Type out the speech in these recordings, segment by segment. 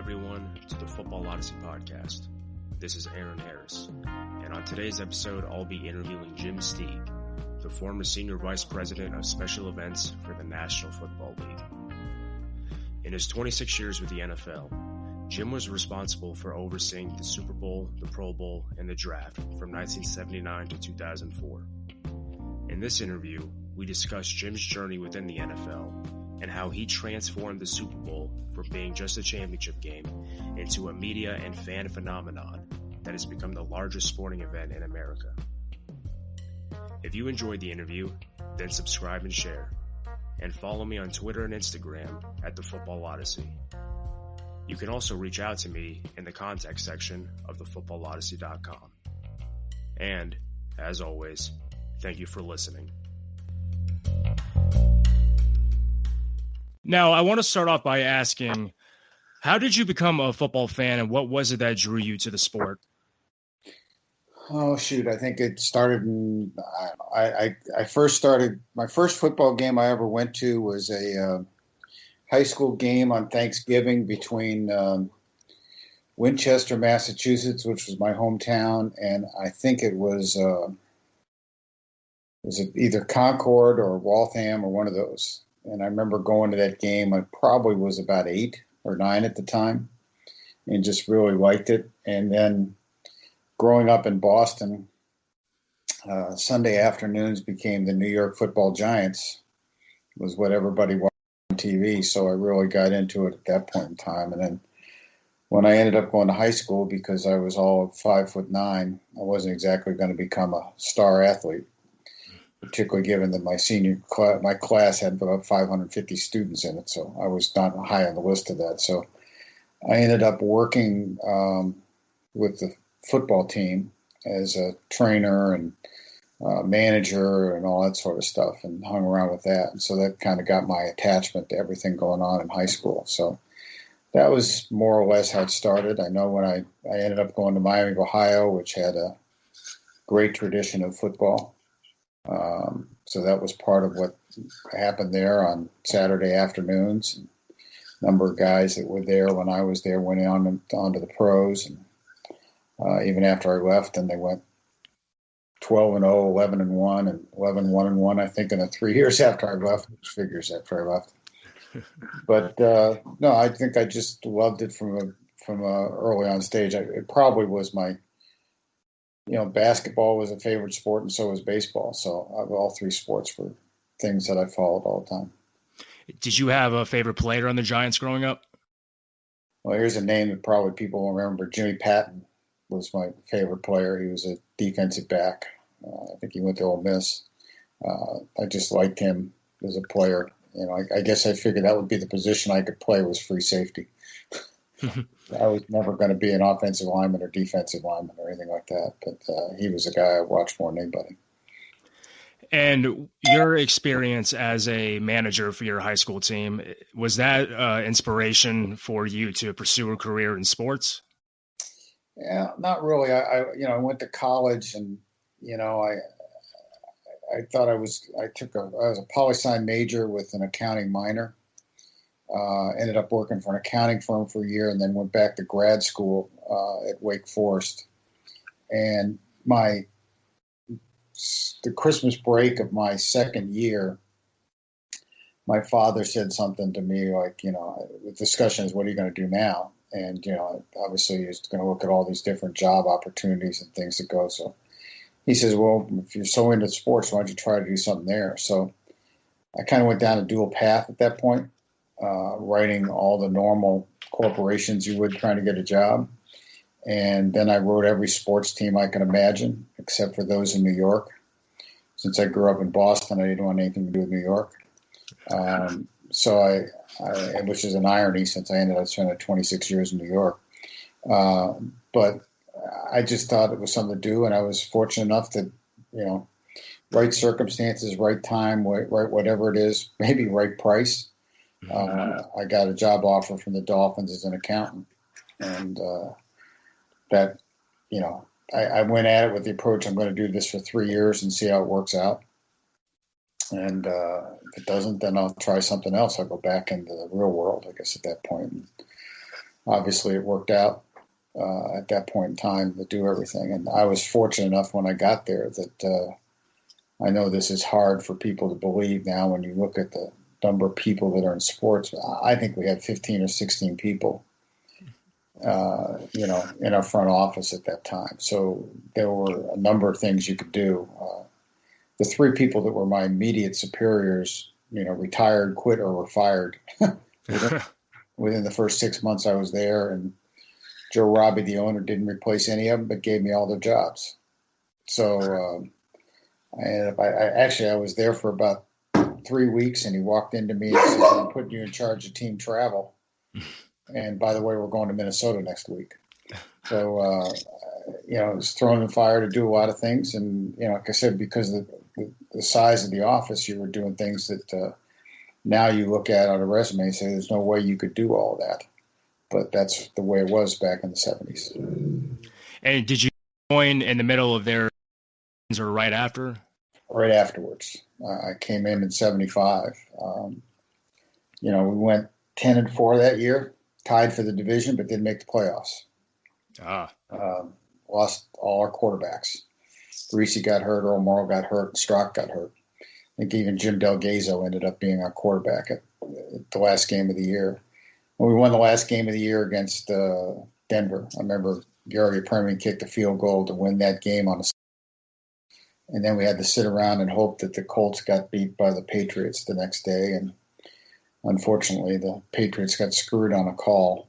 everyone to the Football Odyssey podcast. This is Aaron Harris, and on today's episode, I'll be interviewing Jim Steeg, the former Senior Vice President of Special Events for the National Football League. In his 26 years with the NFL, Jim was responsible for overseeing the Super Bowl, the Pro Bowl, and the draft from 1979 to 2004. In this interview, we discuss Jim's journey within the NFL and how he transformed the Super Bowl from being just a championship game into a media and fan phenomenon that has become the largest sporting event in America. If you enjoyed the interview, then subscribe and share, and follow me on Twitter and Instagram at The Football Odyssey. You can also reach out to me in the contact section of thefootballodyssey.com. And, as always, thank you for listening. Now, I want to start off by asking, how did you become a football fan, and what was it that drew you to the sport? Oh, shoot. I think it started I first started, my first football game I ever went to was a high school game on Thanksgiving between Winchester, Massachusetts, which was my hometown, and I think it was either Concord or Waltham or one of those. And I remember going to that game. I probably was about 8 or 9 at the time and just really liked it. And then growing up in Boston, Sunday afternoons became the New York Football Giants, was what everybody watched on TV. So I really got into it at that point in time. And then when I ended up going to high school, because I was all 5'9", I wasn't exactly going to become a star athlete, particularly given that my class had about 550 students in it, so I was not high on the list of that. So I ended up working with the football team as a trainer and manager and all that sort of stuff, and hung around with that. And so that kind of got my attachment to everything going on in high school. So that was more or less how it started. I know when I ended up going to Miami, Ohio, which had a great tradition of football. So that was part of what happened there on Saturday afternoons. A number of guys that were there when I was there went on to the pros. And even after I left, and they went 12-0, 11-1, and 11-1-1, I think, in the 3 years after I left, which figures after I left. But no, I think I just loved it from a early on stage. It probably was my, basketball was a favorite sport, and so was baseball. So all three sports were things that I followed all the time. Did you have a favorite player on the Giants growing up? Well, here's a name that probably people will remember. Jimmy Patton was my favorite player. He was a defensive back. I think he went to Ole Miss. I just liked him as a player. I guess I figured that would be the position I could play, was free safety. I was never going to be an offensive lineman or defensive lineman or anything like that, but he was a guy I watched more than anybody. And your experience as a manager for your high school team, was that inspiration for you to pursue a career in sports? Yeah, not really. I went to college, and I thought I was a poli-sci major with an accounting minor. Ended up working for an accounting firm for a year, and then went back to grad school at Wake Forest. And the Christmas break of my second year, my father said something to me like, the discussion is, what are you going to do now? And, obviously he's going to look at all these different job opportunities and things to go. So he says, well, if you're so into sports, why don't you try to do something there? So I kind of went down a dual path at that point. Writing all the normal corporations you would trying to get a job. And then I wrote every sports team I can imagine, except for those in New York. Since I grew up in Boston, I didn't want anything to do with New York. So I which is an irony, since I ended up spending 26 years in New York. But I just thought it was something to do, and I was fortunate enough to, right circumstances, right time, right whatever it is, maybe right price. I got a job offer from the Dolphins as an accountant, and that, I went at it with the approach, I'm going to do this for 3 years and see how it works out. And if it doesn't, then I'll try something else. I'll go back into the real world, I guess, at that point. obviously it worked out at that point in time to do everything. And I was fortunate enough when I got there that I know this is hard for people to believe now when you look at the number of people that are in sports. I think we had 15 or 16 people, in our front office at that time. So there were a number of things you could do. The three people that were my immediate superiors, retired, quit, or were fired within the first 6 months I was there. And Joe Robbie, the owner, didn't replace any of them, but gave me all their jobs. So I was there for about 3 weeks, and he walked into me and said, "I'm putting you in charge of team travel. And by the way, we're going to Minnesota next week." So, I was thrown in the fire to do a lot of things. And, like I said, because of the size of the office, you were doing things that now you look at on a resume and say, there's no way you could do all that. But that's the way it was back in the 70s. And did you join in the middle of their or right after? Right afterwards. I came in 75. We went 10-4 that year, tied for the division, but didn't make the playoffs. Lost all our quarterbacks. Greasy got hurt, Earl Morrow got hurt, and Strock got hurt. I think even Jim Delgazo ended up being our quarterback at the last game of the year. When we won the last game of the year against Denver, I remember Gary Permian kicked a field goal to win that game and then we had to sit around and hope that the Colts got beat by the Patriots the next day. And unfortunately, the Patriots got screwed on a call.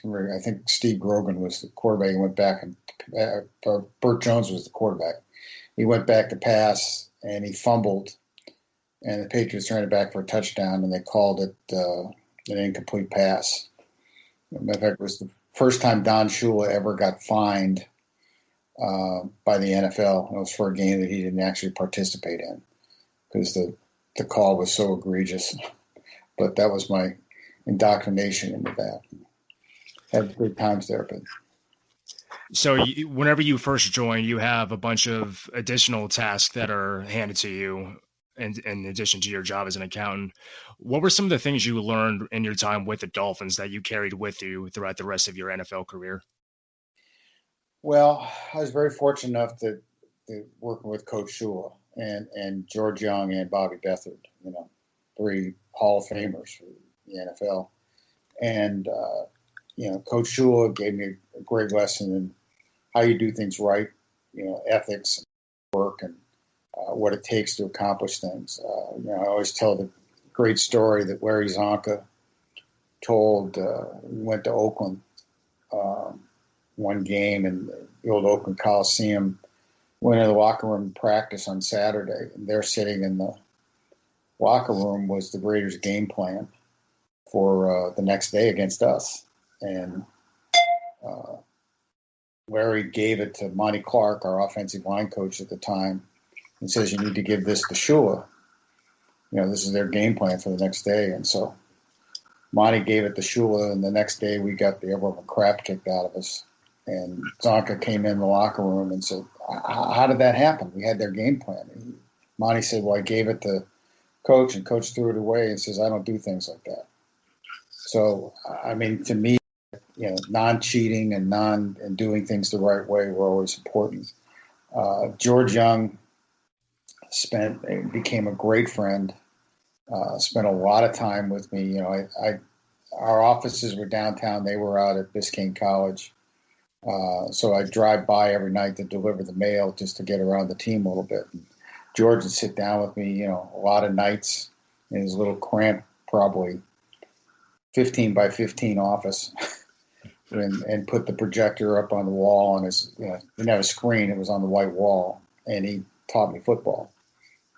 I think Steve Grogan was the quarterback. He went back and Burt Jones was the quarterback. He went back to pass and he fumbled, and the Patriots ran it back for a touchdown, and they called it an incomplete pass. In fact, it was the first time Don Shula ever got fined by the NFL. It was for a game that he didn't actually participate in because the call was so egregious. But that was my indoctrination into that. Had good times there. But so whenever you first join, you have a bunch of additional tasks that are handed to you in addition to your job as an accountant. What were some of the things you learned in your time with the Dolphins that you carried with you throughout the rest of your NFL career? Well, I was very fortunate enough to working with Coach Shula and George Young and Bobby Beathard, three Hall of Famers for the NFL. And, Coach Shula gave me a great lesson in how you do things right, ethics, and work, and what it takes to accomplish things. I always tell the great story that Larry Zonka told. We went to Oakland one game in the old Oakland Coliseum, went in the locker room practice on Saturday, and there sitting in the locker room was the Raiders' game plan for the next day against us. And Larry gave it to Monty Clark, our offensive line coach at the time, and says, "You need to give this to Shula. This is their game plan for the next day." And so Monty gave it to Shula, and the next day we got the ever crap kicked out of us. And Zonka came in the locker room and said, "How did that happen? We had their game plan." And Monty said, "Well, I gave it to Coach, and Coach threw it away and says, I don't do things like that." So, to me, non-cheating and doing things the right way were always important. George Young became a great friend, spent a lot of time with me. Our offices were downtown. They were out at Biscayne College. So I'd drive by every night to deliver the mail just to get around the team a little bit. And George would sit down with me, a lot of nights in his little cramped, probably 15 by 15 office and put the projector up on the wall on his, didn't have a screen. It was on the white wall. And he taught me football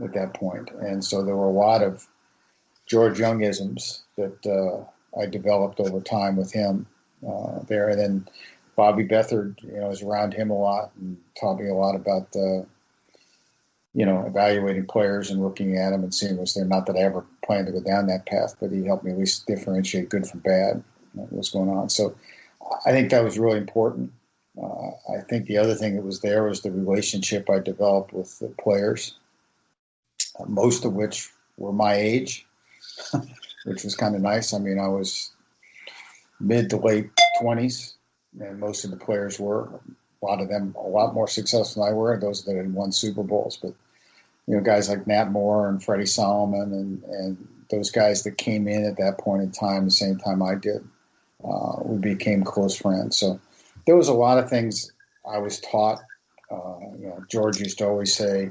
at that point. And so there were a lot of George Youngisms that I developed over time with him there. And then Bobby Beathard, was around him a lot and taught me a lot about, evaluating players and looking at them and seeing was there. Not that I ever planned to go down that path, but he helped me at least differentiate good from bad, what was going on. So I think that was really important. I think the other thing that was there was the relationship I developed with the players, most of which were my age. which was kind of nice. I mean, I was mid to late 20s, and most of the players were. A lot of them a lot more successful than I were, those that had won Super Bowls. But, guys like Nat Moore and Freddie Solomon and those guys that came in at that point in time, the same time I did, we became close friends. So there was a lot of things I was taught. George used to always say,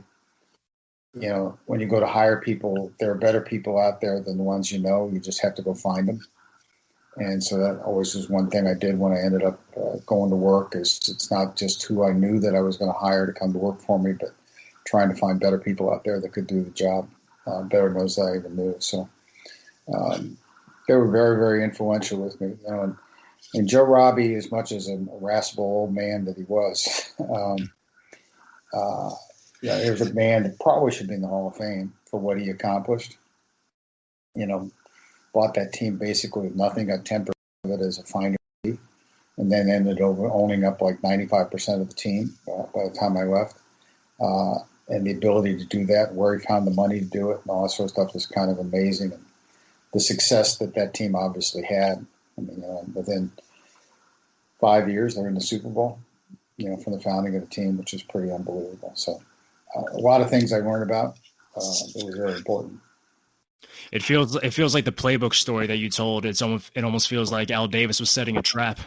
when you go to hire people, there are better people out there than the ones you know. You just have to go find them. And so that always was one thing I did when I ended up going to work. Is it's not just who I knew that I was going to hire to come to work for me, but trying to find better people out there that could do the job better than those that I even knew. So they were very, very influential with me. And Joe Robbie, as much as a irascible old man that he was, he was a man that probably should be in the Hall of Fame for what he accomplished. Bought that team basically with nothing, got 10% of it as a finder fee, and then ended up owning up like 95% of the team by the time I left. And the ability to do that, where he found the money to do it, and all that sort of stuff was kind of amazing. And the success that team obviously had. I mean, within 5 years, they're in the Super Bowl, from the founding of the team, which is pretty unbelievable. So a lot of things I learned about. It was very important. It feels like the playbook story that you told. It almost feels like Al Davis was setting a trap.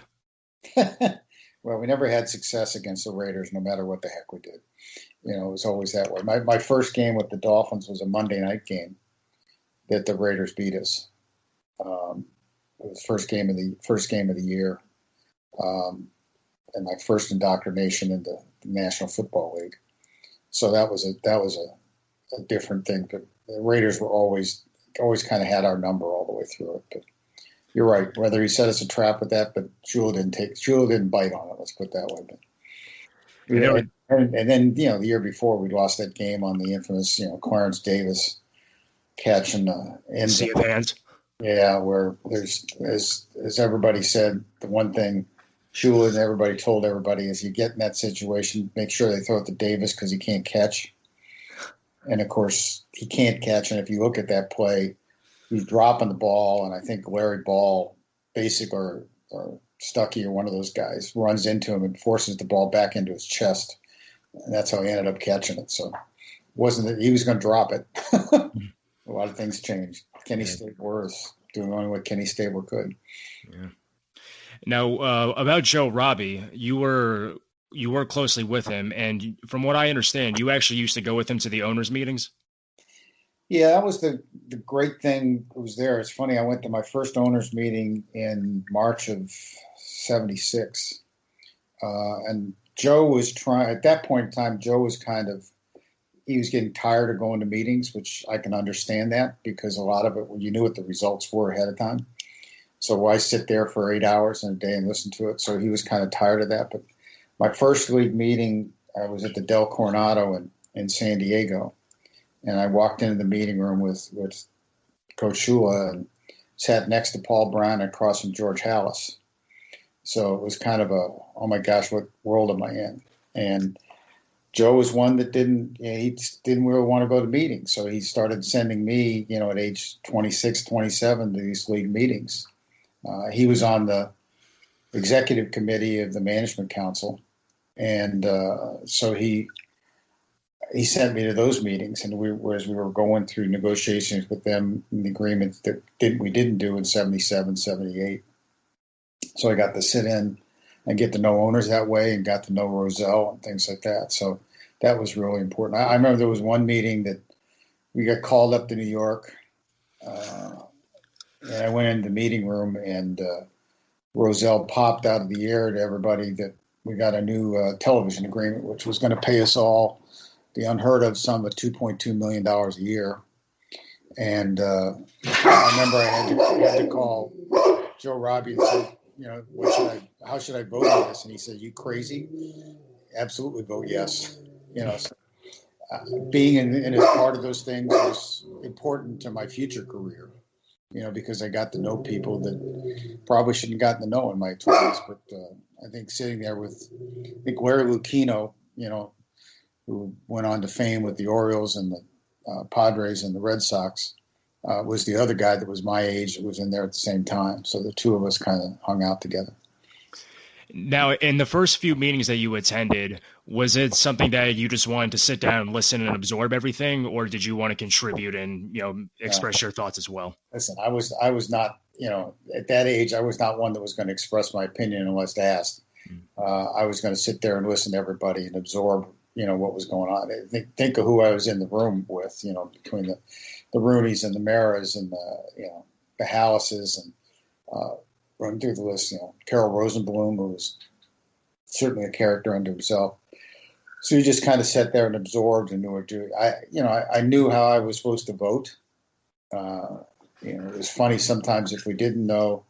Well, we never had success against the Raiders, no matter what the heck we did. It was always that way. My first game with the Dolphins was a Monday night game that the Raiders beat us. It was the first game of the year, and my first indoctrination into the National Football League. So that was a different thing. But the Raiders were always kind of had our number all the way through it. But you're right. Whether he set us a trap with that, but Shula didn't bite on it. Let's put it that way. But and then the year before we lost that game on the infamous Clarence Davis catch in the end zone. Yeah, where there's as everybody said, the one thing Shula and everybody told everybody is you get in that situation, make sure they throw it to Davis because he can't catch. And, of course, he can't catch. And if you look at that play, he's dropping the ball, and I think Larry Ball, basically, or Stuckey or one of those guys, runs into him and forces the ball back into his chest. And that's how he ended up catching it. So it wasn't that he was going to drop it. A lot of things changed. Kenny Stabler was doing only what Kenny Stabler could. Yeah. Now, about Joe Robbie, you work closely with him, and from what I understand, you actually used to go with him to the owners' meetings. Yeah, that was the great thing that was there. It's funny, I went to my first owners' meeting in March of '76, and Joe was at that point in time, Joe was he was getting tired of going to meetings, which I can understand that because a lot of it, you knew what the results were ahead of time. So why sit there for 8 hours in a day and listen to it? So he was kind of tired of that. But my first league meeting, I was at the Del Coronado in San Diego, and I walked into the meeting room with Coach Shula and sat next to Paul Brown and across from George Halas. So it was kind of oh my gosh, what world am I in? And Joe was one that didn't really want to go to meetings. So he started sending me, at age 26, 27 to these league meetings. He was on the executive committee of the management council. And so he sent me to those meetings, and as we were going through negotiations with them in the agreements that we didn't do in 77, 78. So I got to sit in and get to know owners that way and got to know Rozelle and things like that. So that was really important. I remember there was one meeting that we got called up to New York, and I went into the meeting room, and Rozelle popped out of the air to everybody that we got a new television agreement, which was going to pay us all the unheard of sum of $2.2 million a year. And I remember I had to call Joe Robbie and say, how should I vote on this? And he said, "You crazy? Absolutely vote yes." So, being in as part of those things was important to my future career, because I got to know people that probably shouldn't have gotten to know in my 20s. But I think sitting there with, Larry Lucchino, who went on to fame with the Orioles and the Padres and the Red Sox, was the other guy that was my age that was in there at the same time. So the two of us kind of hung out together. Now, in the first few meetings that you attended, was it something that you just wanted to sit down and listen and absorb everything, or did you want to contribute and, express your thoughts as well? Listen, I was not, at that age, I was not one that was going to express my opinion unless asked. I was going to sit there and listen to everybody and absorb, what was going on. Think of who I was in the room with, between the Roonies and the Maras and the Hallises and run through the list, Carol Rosenblum, who was certainly a character unto himself. So you just kind of sat there and absorbed and knew what to do. I knew how I was supposed to vote. It was funny sometimes if we didn't know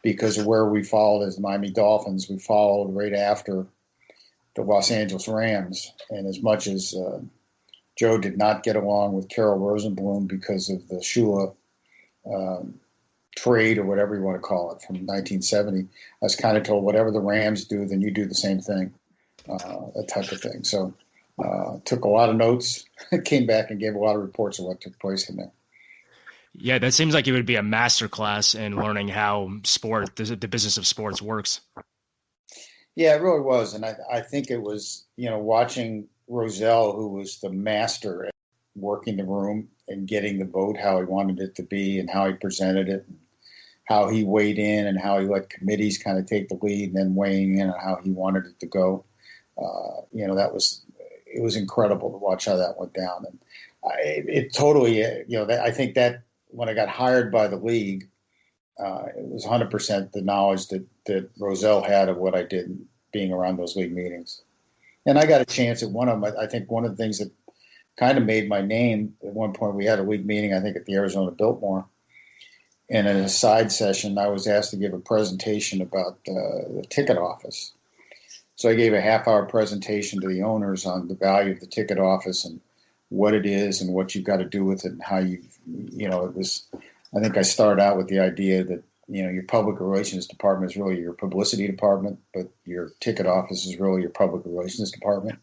because of where we followed as the Miami Dolphins, we followed right after the Los Angeles Rams. And as much as Joe did not get along with Carol Rosenblum because of the Shula trade or whatever you want to call it from 1970, I was kind of told whatever the Rams do, then you do the same thing, that type of thing. So took a lot of notes, came back and gave a lot of reports of what took place in there. Yeah, that seems like it would be a masterclass in learning how the business of sports works. Yeah, it really was. And I think it was, watching Rozelle, who was the master at working the room and getting the vote, how he wanted it to be and how he presented it, and how he weighed in and how he let committees kind of take the lead and then weighing in on how he wanted it to go. It was incredible to watch how that went down. And I think that when I got hired by the league, it was 100% the knowledge that Rozelle had of what I did being around those league meetings. And I got a chance at one of them. I think one of the things that kind of made my name, at one point we had a league meeting, I think at the Arizona Biltmore. And in a side session, I was asked to give a presentation about the ticket office. So I gave a half-hour presentation to the owners on the value of the ticket office and what it is and what you've got to do with it and how it was. I think I started out with the idea that, your public relations department is really your publicity department, but your ticket office is really your public relations department,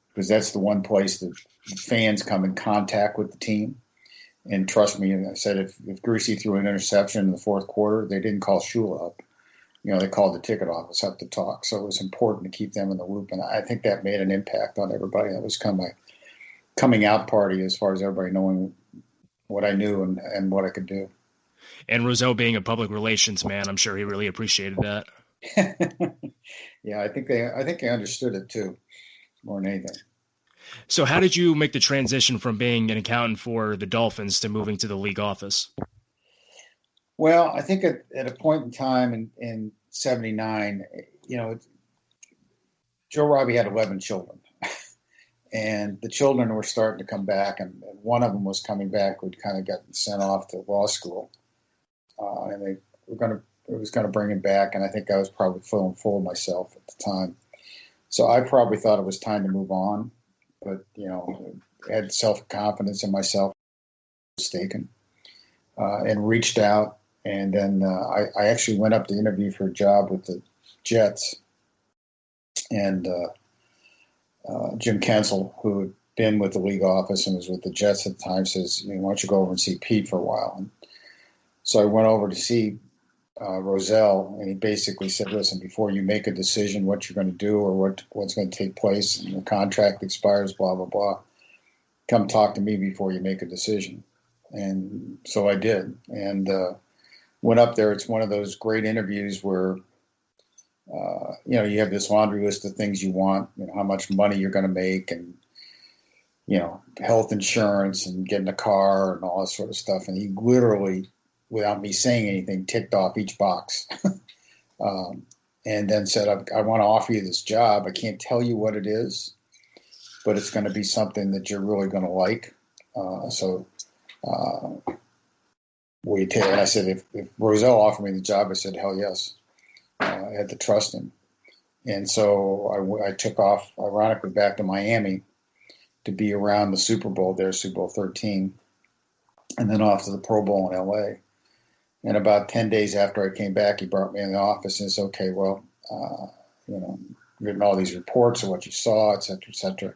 because that's the one place that fans come in contact with the team. And trust me, I said if Greasy threw an interception in the fourth quarter, they didn't call Shula up. They called the ticket office up to talk. So it was important to keep them in the loop. And I think that made an impact on everybody. That was kind of my coming out party as far as everybody knowing what I knew and what I could do. And Rozelle being a public relations man, I'm sure he really appreciated that. Yeah, I think they understood it too, more than anything. So how did you make the transition from being an accountant for the Dolphins to moving to the league office? Well, I think at a point in time in 79, Joe Robbie had 11 children. And the children were starting to come back, and one of them was coming back who'd kind of gotten sent off to law school. And it was going to bring him back, and I think I was probably feeling full of myself at the time. So I probably thought it was time to move on, but, had self-confidence in myself, mistaken, and reached out. And then I actually went up to interview for a job with the Jets, and Jim Kensel, who had been with the league office and was with the Jets at the time, says, why don't you go over and see Pete for a while? And so I went over to see Rozelle, and he basically said, listen, before you make a decision what you're going to do or what's going to take place and the contract expires, blah, blah, blah, come talk to me before you make a decision. And so I did, and went up there. It's one of those great interviews where you have this laundry list of things you want, how much money you're going to make and, health insurance and getting a car and all that sort of stuff. And he literally, without me saying anything, ticked off each box and then said, I want to offer you this job. I can't tell you what it is, but it's going to be something that you're really going to like. Will you take it? And I said, if Rozelle offered me the job, I said, hell yes. I had to trust him. And so I took off, ironically, back to Miami to be around the Super Bowl there, Super Bowl 13, and then off to the Pro Bowl in L.A. And about 10 days after I came back, he brought me in the office and said, okay, well, written all these reports of what you saw, et cetera, et cetera.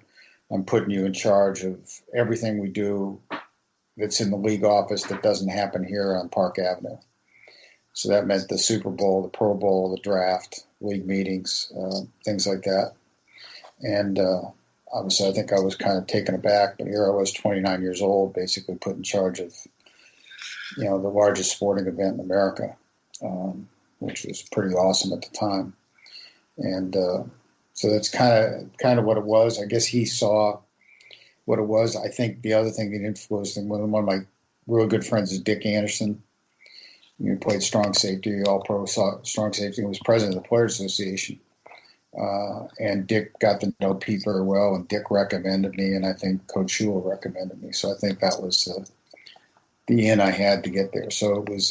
I'm putting you in charge of everything we do that's in the league office that doesn't happen here on Park Avenue. So that meant the Super Bowl, the Pro Bowl, the draft, league meetings, things like that. And obviously, I think I was kind of taken aback, but here I was, 29 years old, basically put in charge of, the largest sporting event in America, which was pretty awesome at the time. And so that's kind of what it was. I guess he saw what it was. I think the other thing that influenced him, one of my real good friends is Dick Anderson. He played strong safety, all-pro strong safety, and was president of the Players Association. And Dick got to know Pete very well, and Dick recommended me, and I think Coach Shula recommended me. So I think that was the in I had to get there. So it was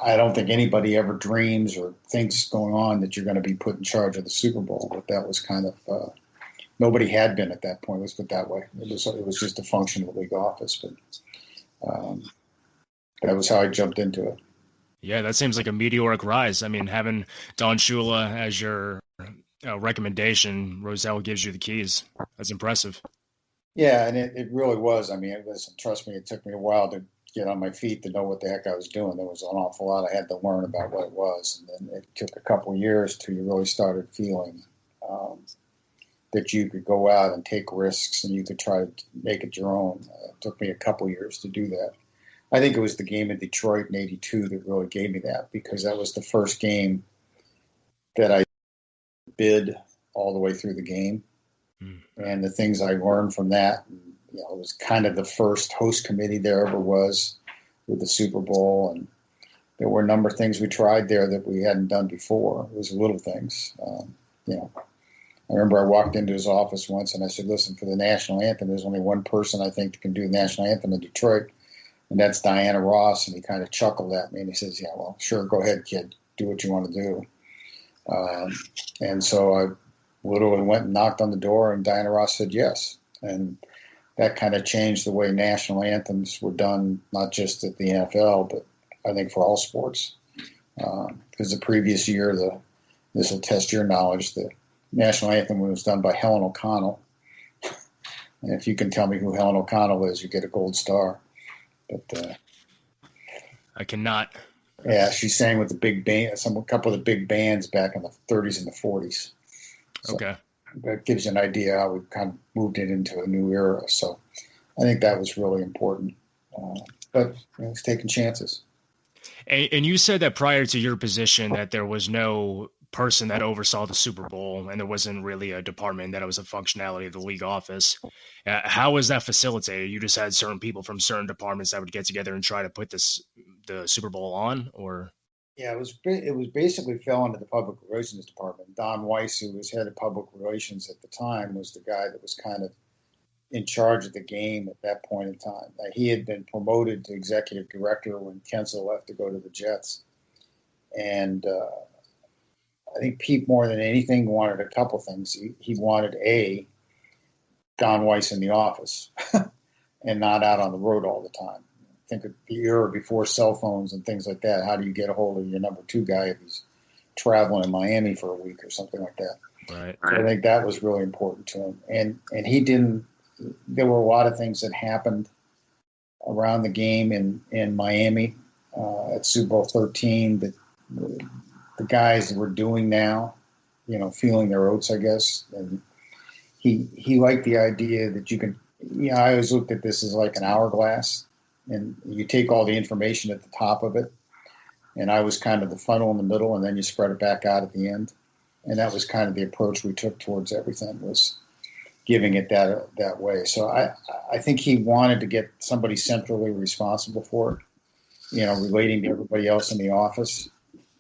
I don't think anybody ever dreams or thinks going on that you're going to be put in charge of the Super Bowl, but that was kind of nobody had been at that point. Let's put it that way. It was just a function of the league office, but that was how I jumped into it. Yeah, that seems like a meteoric rise. I mean, having Don Shula as your recommendation, Rozelle gives you the keys. That's impressive. Yeah, and it really was. I mean, trust me, it took me a while to get on my feet to know what the heck I was doing. There was an awful lot I had to learn about what it was. And then it took a couple of years till you really started feeling that you could go out and take risks and you could try to make it your own. It took me a couple of years to do that. I think it was the game in Detroit in '82 that really gave me that, because that was the first game that I bid all the way through the game. And the things I learned from that, it was kind of the first host committee there ever was with the Super Bowl. And there were a number of things we tried there that we hadn't done before. It was little things. I remember I walked into his office once and I said, listen, for the national anthem, there's only one person I think that can do the national anthem in Detroit, and that's Diana Ross. And he kind of chuckled at me and he says, yeah, well, sure, go ahead, kid, do what you want to do. And so I literally went and knocked on the door, and Diana Ross said yes. And that kind of changed the way national anthems were done, not just at the NFL, but I think for all sports. Because the previous year, this will test your knowledge, the national anthem was done by Helen O'Connell. And if you can tell me who Helen O'Connell is, you get a gold star. But I cannot. Yeah, she sang with the big band, a couple of the big bands back in the 30s and the 40s. So okay. That gives you an idea how we kind of moved it into a new era. So I think that was really important. But it's taking chances. And you said that prior to your position that there was no person that oversaw the Super Bowl, and there wasn't really a department, that it was a functionality of the league office. How was that facilitated? You just had certain people from certain departments that would get together and try to put the Super Bowl on, or? Yeah, it was basically fell into the public relations department. Don Weiss, who was head of public relations at the time, was the guy that was kind of in charge of the game at that point in time. He had been promoted to executive director when Kensel left to go to the Jets. And I think Pete, more than anything, wanted a couple things. He wanted, Don Weiss in the office and not out on the road all the time. Think of the era before cell phones and things like that. How do you get a hold of your number two guy if he's traveling in Miami for a week or something like that? Right. So I think that was really important to him. And he didn't – there were a lot of things that happened around the game in Miami at Super Bowl 13 that the guys were doing now, feeling their oats, I guess. And he liked the idea that you can – I always looked at this as like an hourglass. And you take all the information at the top of it, and I was kind of the funnel in the middle, and then you spread it back out at the end. And that was kind of the approach we took towards everything, was giving it that way. So I think he wanted to get somebody centrally responsible for it, relating to everybody else in the office,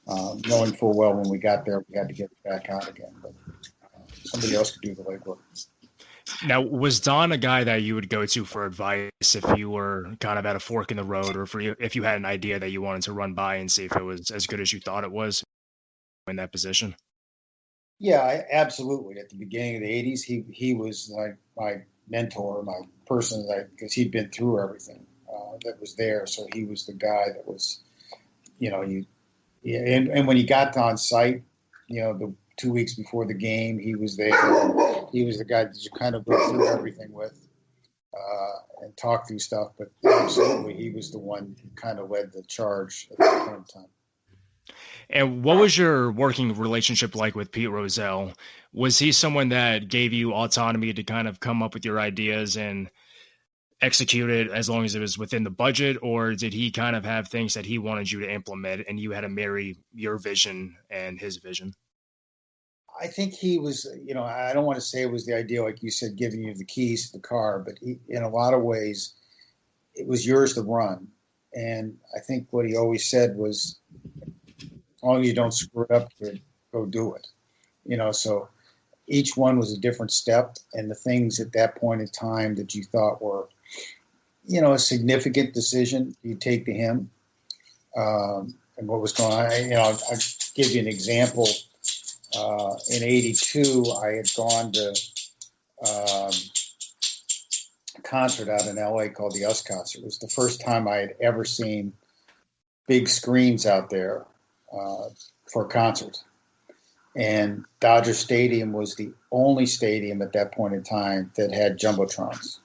knowing full well when we got there we had to get it back out again. But somebody else could do the legwork. Now, was Don a guy that you would go to for advice if you were kind of at a fork in the road, or if you had an idea that you wanted to run by and see if it was as good as you thought it was in that position? Yeah, absolutely. At the beginning of the 80s, he was like my mentor, my person, because he'd been through everything that was there. So he was the guy that was, and when he got on site, the 2 weeks before the game, he was there. He was the guy that you kind of go through everything with. and talk through stuff. But absolutely, he was the one who kind of led the charge at that point in time. And what was your working relationship like with Pete Rozelle? Was he someone that gave you autonomy to kind of come up with your ideas and execute it as long as it was within the budget, or did he kind of have things that he wanted you to implement and you had to marry your vision and his vision? I think he was, I don't want to say it was the idea, like you said, giving you the keys to the car, but in a lot of ways, it was yours to run. And I think what he always said was, as long as you don't screw it up, go do it. So each one was a different step, and the things at that point in time that you thought were, a significant decision, you take to him. And what was going on, I'll give you an example. In '82, I had gone to a concert out in LA called the US Concert. It was the first time I had ever seen big screens out there for a concert. And Dodger Stadium was the only stadium at that point in time that had jumbotrons.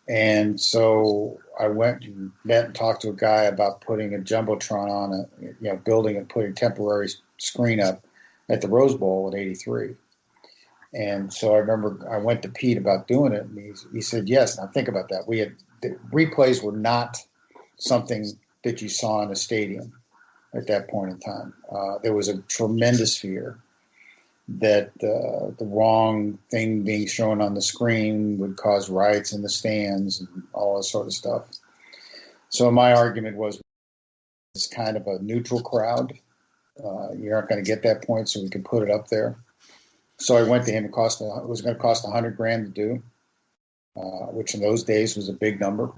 And so I went and met and talked to a guy about putting a jumbotron on a building and putting a temporary screen up at the Rose Bowl in '83. And so I remember I went to Pete about doing it, and he said, yes. Now think about that. The replays were not something that you saw in a stadium at that point in time. There was a tremendous fear that the wrong thing being shown on the screen would cause riots in the stands and all that sort of stuff. So my argument was it's kind of a neutral crowd. You're not going to get that point, so we can put it up there. So I went to him. It was going to cost $100,000 to do, which in those days was a big number.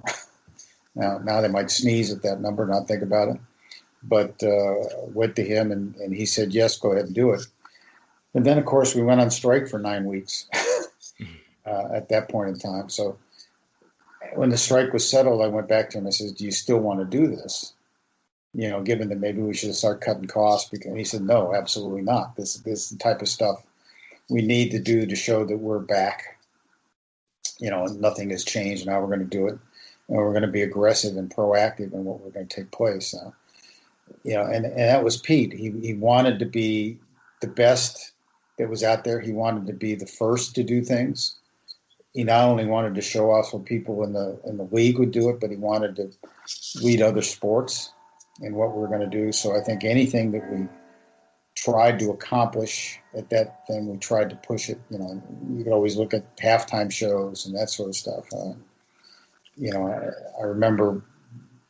Now they might sneeze at that number, not think about it. But went to him, and he said, yes, go ahead and do it. And then, of course, we went on strike for 9 weeks at that point in time. So when the strike was settled, I went back to him and said, do you still want to do this? Given that maybe we should start cutting costs. And he said, no, absolutely not. This is the type of stuff we need to do to show that we're back. And nothing has changed. Now we're going to do it. And we're going to be aggressive and proactive in what we're going to take place. And that was Pete. He wanted to be the best that was out there. He wanted to be the first to do things. He not only wanted to show off what people in the league would do it, but he wanted to lead other sports in what we're going to do. So I think anything that we tried to accomplish at that thing, we tried to push it. You could always look at halftime shows and that sort of stuff. I remember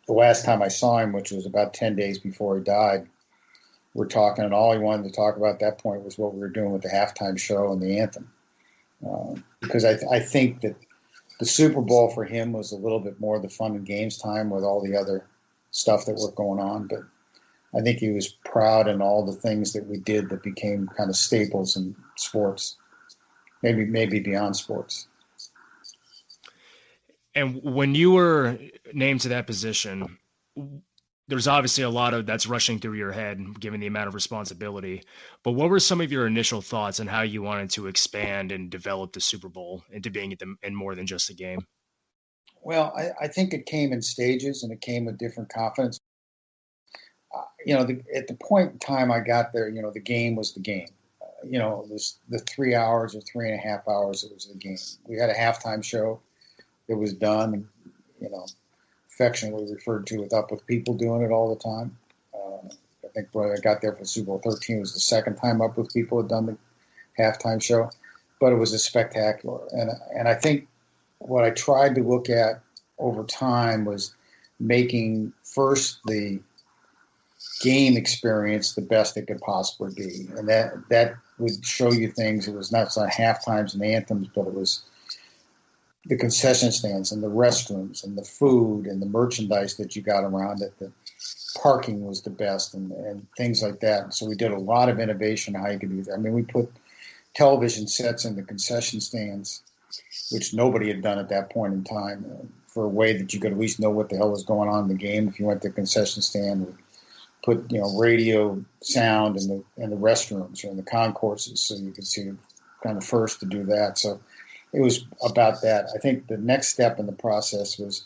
the last time I saw him, which was about 10 days before he died, we're talking, and all he wanted to talk about at that point was what we were doing with the halftime show and the anthem. Because I think that the Super Bowl for him was a little bit more the fun and games time with all the other stuff that were going on. But I think he was proud in all the things that we did that became kind of staples in sports, maybe beyond sports. And when you were named to that position, there's obviously a lot of that's rushing through your head, given the amount of responsibility. But what were some of your initial thoughts on how you wanted to expand and develop the Super Bowl into being in more than just a game? Well, I think it came in stages, and it came with different confidence. At the point in time I got there, the game was the game. The 3 hours or 3.5 hours, it was the game. We had a halftime show that was done, affectionately referred to with Up With People doing it all the time. I think when I got there for Super Bowl 13, it was the second time Up With People had done the halftime show, but it was a spectacular. And I think what I tried to look at over time was making first the game experience the best it could possibly be. And that would show you things. It was not on halftimes and anthems, but it was the concession stands and the restrooms and the food and the merchandise that you got around it. The parking was the best and things like that. And so we did a lot of innovation on how you could do that. I mean, we put television sets in the concession stands, which nobody had done at that point in time, for a way that you could at least know what the hell was going on in the game. If you went to the concession stand, we put radio sound in the restrooms or in the concourses, so you could see kind of first to do that. So it was about that. I think the next step in the process was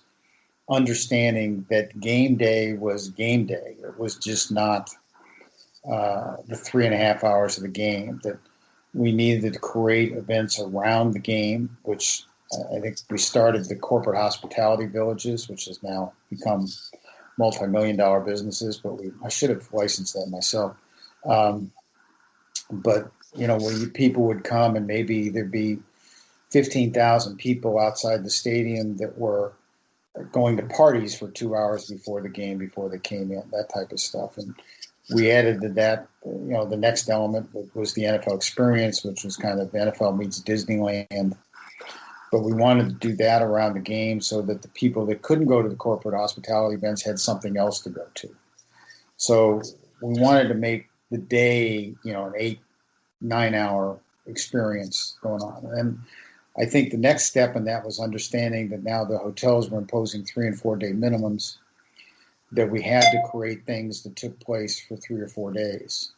understanding that game day was game day. It was just not the 3.5 hours of the game, that we needed to create events around the game, which I think we started the corporate hospitality villages, which has now become multi-million-dollar businesses, but I should have licensed that myself. But, where people would come and maybe there'd be 15,000 people outside the stadium that were going to parties for 2 hours before the game, before they came in, that type of stuff. And we added to that, the next element was the NFL experience, which was kind of NFL meets Disneyland. But we wanted to do that around the game so that the people that couldn't go to the corporate hospitality events had something else to go to. So we wanted to make the day, an 8-9 hour experience going on. And I think the next step in that was understanding that now the hotels were imposing 3 and 4 day minimums, that we had to create things that took place for 3 or 4 days.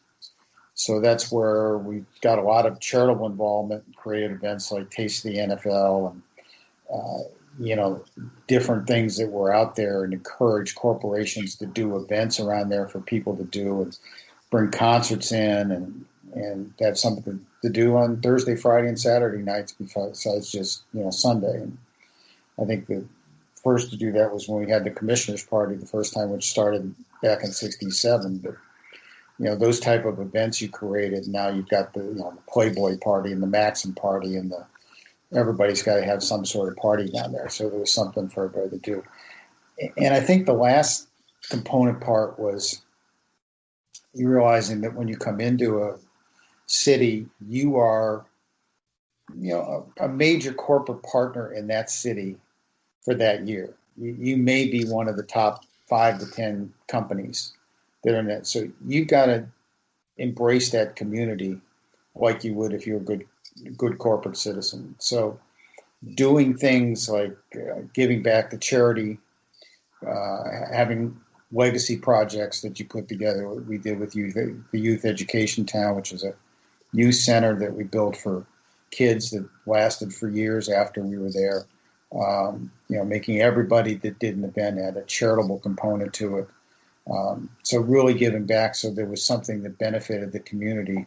So that's where we got a lot of charitable involvement and created events like Taste of the NFL and, different things that were out there, and encourage corporations to do events around there for people to do, and bring concerts in and have something to do on Thursday, Friday, and Saturday nights besides just, Sunday. And I think the first to do that was when we had the commissioners party the first time, which started back in '67. But those type of events you created. Now you've got the Playboy party and the Maxim party, and everybody's got to have some sort of party down there. So there was something for everybody to do. And I think the last component part was you realizing that when you come into a city, you are, a major corporate partner in that city for that year. You may be one of the top 5 to 10 companies that are in it. So you got to embrace that community like you would if you're a good corporate citizen. So doing things like giving back to charity, having legacy projects that you put together. We did with the Youth Education Town, which is a youth center that we built for kids that lasted for years after we were there. Making everybody that did an event had a charitable component to it. So really giving back, so there was something that benefited the community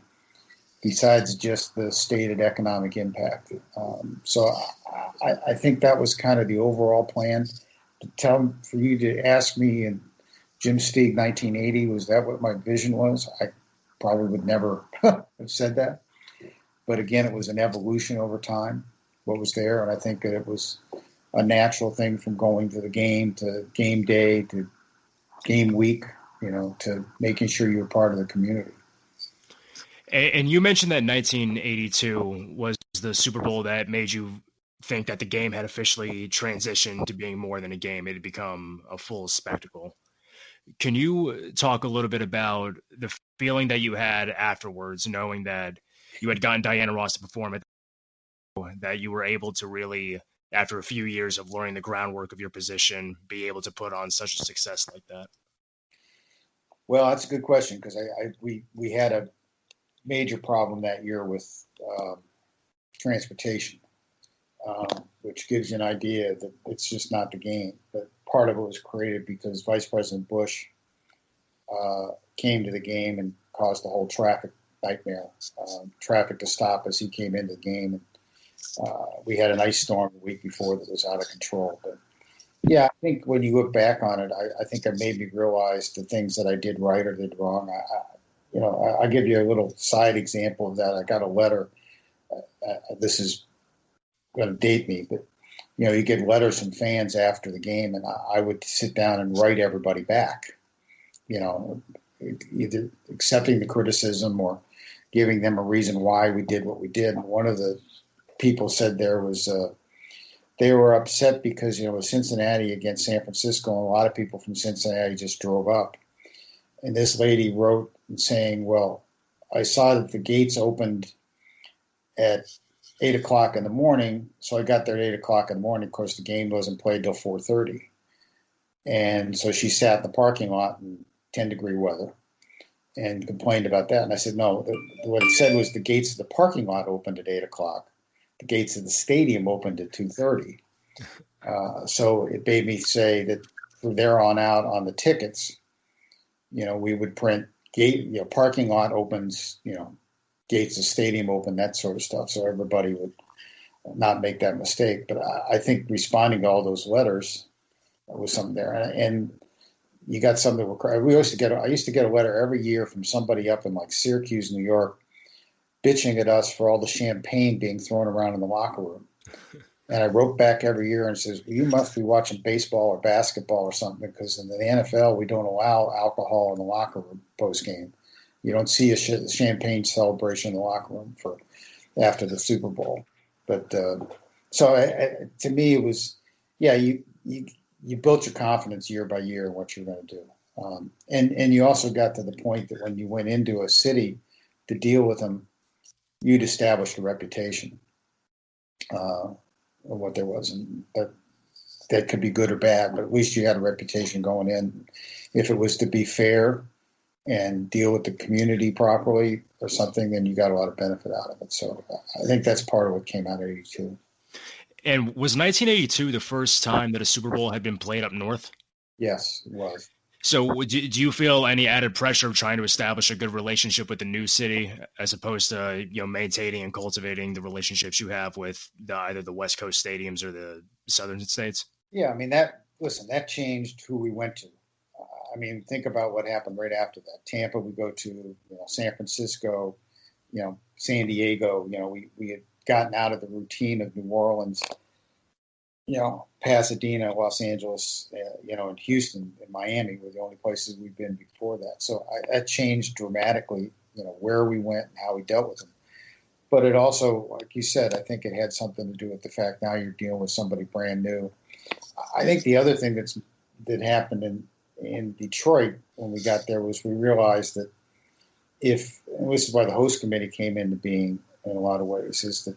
besides just the stated economic impact. So I think that was kind of the overall plan. For you to ask me in Jim Steeg 1980, was that what my vision was? I probably would never have said that. But again, it was an evolution over time, what was there. And I think that it was a natural thing from going to the game, to game day, to game week, to making sure you're part of the community. And you mentioned that 1982 was the Super Bowl that made you think that the game had officially transitioned to being more than a game. It had become a full spectacle. Can you talk a little bit about the feeling that you had afterwards, knowing that you had gotten Diana Ross to perform at that you were able to really, after a few years of learning the groundwork of your position, be able to put on such a success like that? Well, that's a good question, because we had a major problem that year with transportation, which gives you an idea that it's just not the game. But part of it was created because Vice President Bush came to the game and caused the whole traffic nightmare, traffic to stop as he came into the game. And we had an ice storm the week before that was out of control. But yeah, I think when you look back on it, I think it made me realize the things that I did right or did wrong. I'll give you a little side example of that. I got a letter. This is going to date me, but you get letters from fans after the game, and I would sit down and write everybody back. Either accepting the criticism or giving them a reason why we did what we did. And one of the people said there was they were upset because it was Cincinnati against San Francisco, and a lot of people from Cincinnati just drove up. And this lady wrote saying, well, I saw that the gates opened at 8 o'clock in the morning, so I got there at 8 o'clock in the morning. Of course, the game wasn't played till 4:30. And so she sat in the parking lot in 10-degree weather and complained about that. And I said, no, what it said was the gates of the parking lot opened at 8 o'clock. the gates of the stadium opened at 2:30. So it made me say that from there on out on the tickets, we would print parking lot opens, gates of stadium open, that sort of stuff. So everybody would not make that mistake. But I think responding to all those letters was something there. And you got something that I used to get a letter every year from somebody up in like Syracuse, New York, bitching at us for all the champagne being thrown around in the locker room. And I wrote back every year and says, well, you must be watching baseball or basketball or something, because in the NFL, we don't allow alcohol in the locker room post game. You don't see a champagne celebration in the locker room for after the Super Bowl. But to me, it was, you built your confidence year by year in what you're going to do. And you also got to the point that when you went into a city to deal with them, you'd established a reputation of what there was. And that could be good or bad, but at least you had a reputation going in. If it was to be fair and deal with the community properly or something, then you got a lot of benefit out of it. So I think that's part of what came out of 82. And was 1982 the first time that a Super Bowl had been played up north? Yes, it was. So do you feel any added pressure of trying to establish a good relationship with the new city as opposed to, maintaining and cultivating the relationships you have with either the West Coast stadiums or the southern states? Yeah, I mean, that changed who we went to. Think about what happened right after that. Tampa, we go to, San Francisco, San Diego. We had gotten out of the routine of New Orleans, Pasadena, Los Angeles, and Houston and Miami were the only places we'd been before that. So that changed dramatically, where we went and how we dealt with them. But it also, like you said, I think it had something to do with the fact now you're dealing with somebody brand new. I think the other thing that happened in Detroit when we got there was we realized that and this is why the host committee came into being in a lot of ways, is that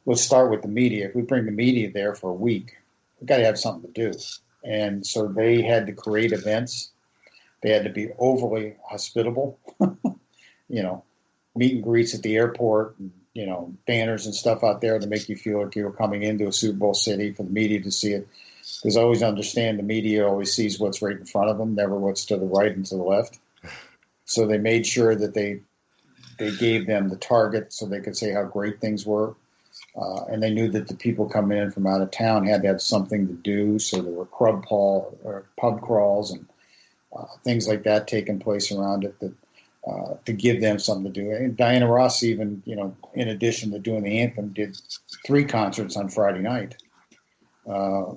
let's start with the media. If we bring the media there for a week, we've got to have something to do. And so they had to create events. They had to be overly hospitable, meet and greets at the airport, and, banners and stuff out there to make you feel like you were coming into a Super Bowl city for the media to see it. Because I always understand the media always sees what's right in front of them, never what's to the right and to the left. So they made sure that they gave them the target so they could say how great things were. And they knew that the people coming in from out of town had to have something to do. So there were pub crawls and things like that taking place around it to give them something to do. And Diana Ross even, in addition to doing the anthem, did 3 concerts on Friday night,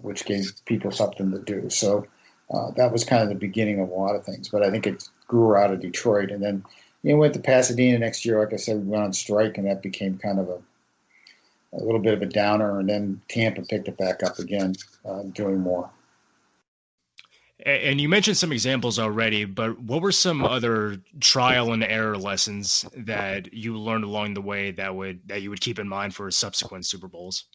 which gave people something to do. So that was kind of the beginning of a lot of things. But I think it grew out of Detroit. And then went to Pasadena next year. Like I said, we went on strike, and that became kind of a little bit of a downer, and then Tampa picked it back up again, doing more. And you mentioned some examples already, but what were some other trial and error lessons that you learned along the way that you would keep in mind for subsequent Super Bowls?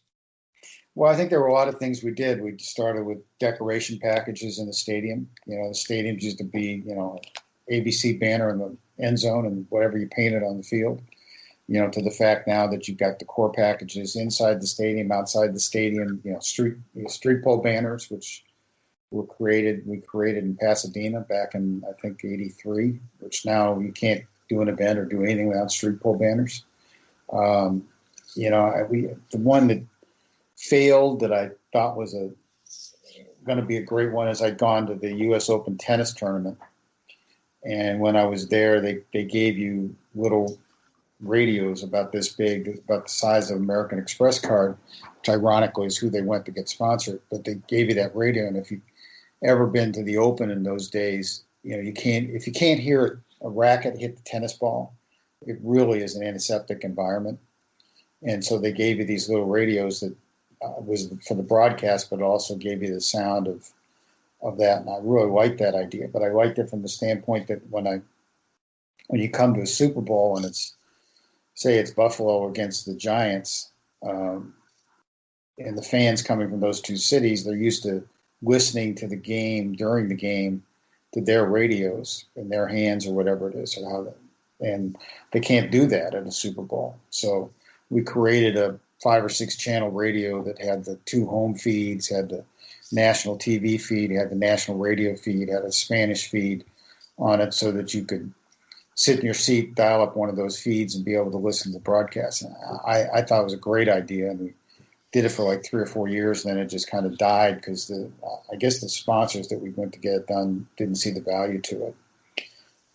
Well, I think there were a lot of things we did. We started with decoration packages in the stadium. The stadiums used to be, ABC banner in the end zone and whatever you painted on the field. To the fact now that you've got the core packages inside the stadium, outside the stadium, street pole banners, which we created in Pasadena back in, I think, 83, which now you can't do an event or do anything without street pole banners. The one that failed that I thought was going to be a great one is I'd gone to the U.S. Open tennis tournament. And when I was there, they gave you little radios about this big, about the size of an American Express card, which ironically is who they went to get sponsored. But they gave you that radio, and if you've ever been to the Open in those days, if you can't hear a racket hit the tennis ball, it really is an antiseptic environment. And so they gave you these little radios that was for the broadcast, but also gave you the sound of that. And I really liked that idea, but I liked it from the standpoint that when you come to a Super Bowl and say it's Buffalo against the Giants, and the fans coming from those two cities, they're used to listening to the game during the game to their radios in their hands or whatever it is, and they can't do that at a Super Bowl. So we created 5 or 6 channel radio that had the 2 home feeds, had the national TV feed, had the national radio feed, had a Spanish feed on it, so that you could sit in your seat, dial up one of those feeds, and be able to listen to the broadcast. I thought it was a great idea, and we did it for like 3 or 4 years, and then it just kind of died because I guess the sponsors that we went to get it done didn't see the value to it.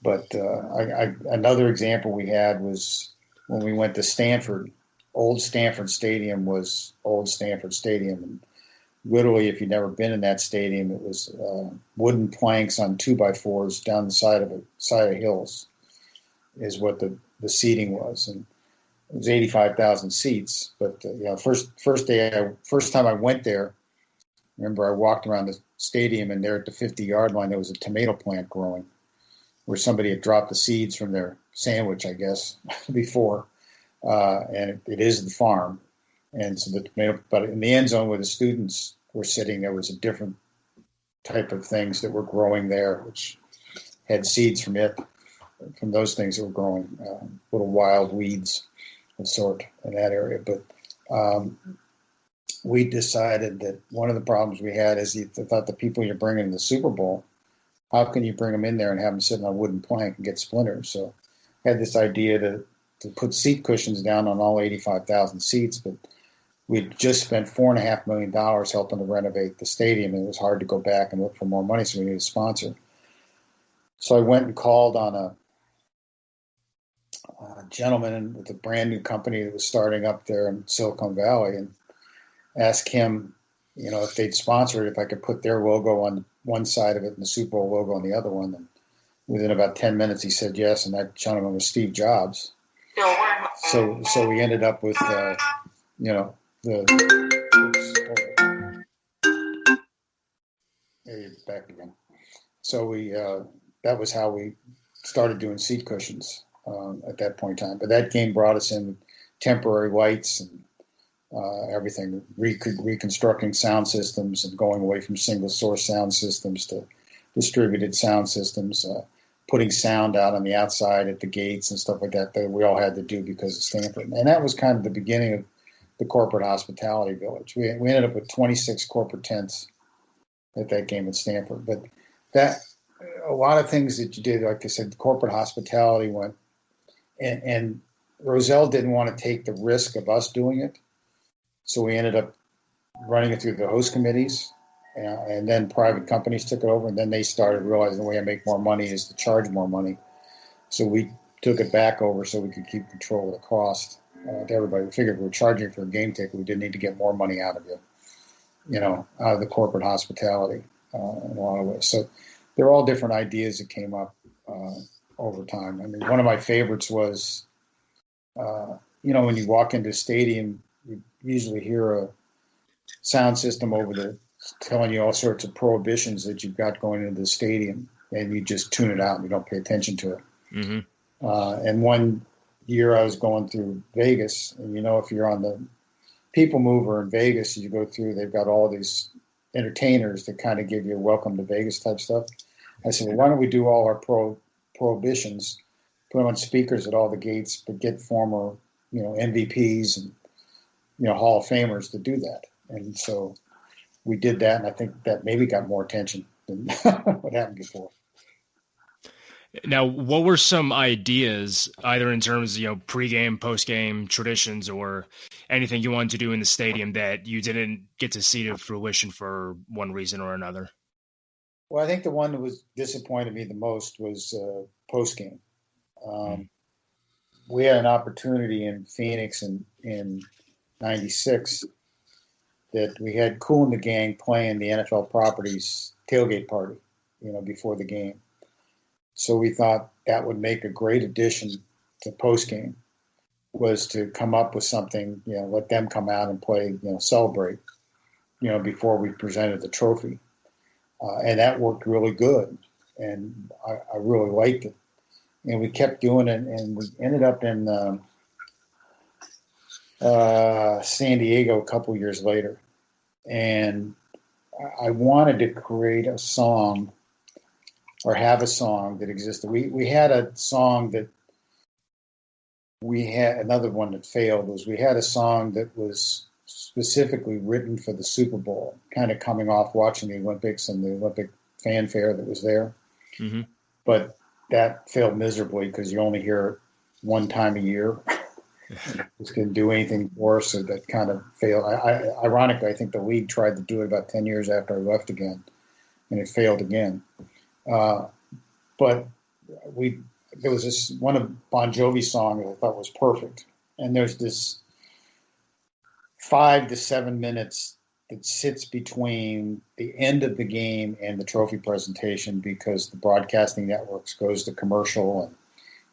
But another example we had was when we went to Stanford. Old Stanford Stadium was Old Stanford Stadium, and literally, if you've never been in that stadium, it was wooden planks on 2x4s down the side of hills, is what the seating was, and it was 85,000 seats. But first time I went there, remember I walked around the stadium, and there at the 50-yard line there was a tomato plant growing, where somebody had dropped the seeds from their sandwich, I guess, before, and it is the farm. And so but in the end zone where the students were sitting, there was a different type of things that were growing there, which had seeds from those things that were growing, little wild weeds of sort in that area. But we decided that one of the problems we had is you thought the people you're bringing to the Super Bowl, how can you bring them in there and have them sitting on a wooden plank and get splinters? So I had this idea to put seat cushions down on all 85,000 seats, but we'd just spent $4.5 million helping to renovate the stadium, and it was hard to go back and look for more money, so we needed a sponsor. So I went and called on a gentleman with a brand new company that was starting up there in Silicon Valley, and asked him, if they'd sponsor it, if I could put their logo on one side of it and the Super Bowl logo on the other one. And within about 10 minutes, he said yes, and that gentleman was Steve Jobs. So we ended up with, back again. So that was how we started doing seat cushions at that point in time. But that game brought us in temporary lights and everything, reconstructing sound systems and going away from single source sound systems to distributed sound systems, putting sound out on the outside at the gates and stuff like that we all had to do because of Stanford. And that was kind of the beginning of the corporate hospitality village. We ended up with 26 corporate tents at that game at Stanford. But that, a lot of things that you did, like I said, corporate hospitality went, and Roselle didn't want to take the risk of us doing it. So we ended up running it through the host committees, and then private companies took it over, and then they started realizing the way I make more money is to charge more money. So we took it back over so we could keep control of the cost to everybody. We figured we were charging for a game ticket. We didn't need to get more money out of you, out of the corporate hospitality in a lot of ways. So they're all different ideas that came up over time. I mean, one of my favorites was, when you walk into a stadium, you usually hear a sound system over there telling you all sorts of prohibitions that you've got going into the stadium, and you just tune it out and you don't pay attention to it. Mm-hmm. And one year I was going through Vegas, and if you're on the People Mover in Vegas, you go through, they've got all these entertainers that kind of give you a welcome to Vegas type stuff. I said, well, why don't we do all our prohibitions, put them on speakers at all the gates, but get former, MVPs and, Hall of Famers to do that. And so we did that, and I think that maybe got more attention than what happened before. Now, what were some ideas, either in terms of, pregame, postgame traditions, or anything you wanted to do in the stadium that you didn't get to see to fruition for one reason or another? Well, I think the one that was disappointed me the most was postgame. We had an opportunity in Phoenix in 96 that we had Kool and the Gang playing the NFL Properties tailgate party, before the game. So we thought that would make a great addition to postgame, was to come up with something, let them come out and play, celebrate, before we presented the trophy. And that worked really good, and I really liked it. And we kept doing it, and we ended up in San Diego a couple years later. And I wanted to create a song or have a song that existed. We had a song that we had another one that failed was we had a song that was specifically written for the Super Bowl, kind of coming off watching the Olympics and the Olympic fanfare that was there. Mm-hmm. But that failed miserably because you only hear it one time a year. Just couldn't do anything for us, so that kind of failed. Ironically, I think the league tried to do it about 10 years after I left again, and it failed again. But there was this one of Bon Jovi's song that I thought was perfect, and there's this 5 to 7 minutes that sits between the end of the game and the trophy presentation because the broadcasting networks goes to commercial and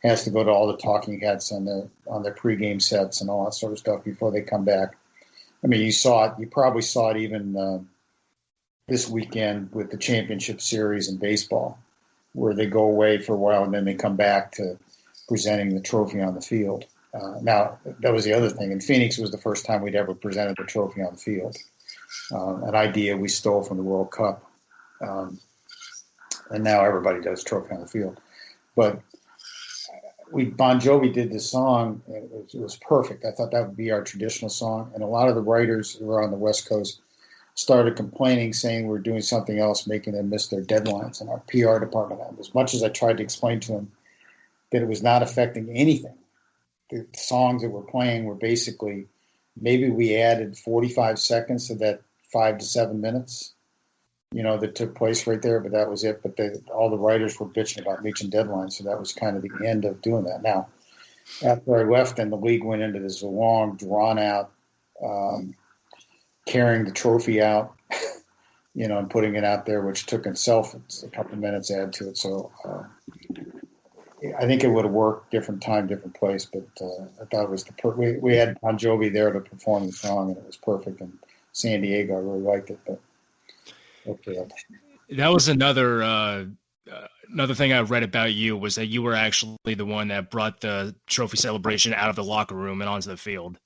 has to go to all the talking heads on their pregame sets and all that sort of stuff before they come back. I mean, you saw it. You probably saw it even this weekend with the championship series in baseball, where they go away for a while and then they come back to presenting the trophy on the field. Now, that was the other thing. In Phoenix, it was the first time we'd ever presented the trophy on the field, an idea we stole from the World Cup. And now everybody does trophy on the field. But Bon Jovi did this song, and it was perfect. I thought that would be our traditional song. And a lot of the writers who were on the West Coast started complaining, saying we're doing something else, making them miss their deadlines. And our PR department, as much as I tried to explain to them that it was not affecting anything, the songs that we're playing were basically, maybe we added 45 seconds to that 5 to 7 minutes, that took place right there, but that was it. But all the writers were bitching about reaching deadlines, so that was kind of the end of doing that. Now, after I left, and the league went into this long, drawn-out, carrying the trophy out, and putting it out there, which took itself a couple of minutes to add to it. So I think it would have worked different time, different place, but I thought it was we had Bon Jovi there to perform the song, and it was perfect. And San Diego, I really liked it, but okay. That was another thing I read about you, was that you were actually the one that brought the trophy celebration out of the locker room and onto the field.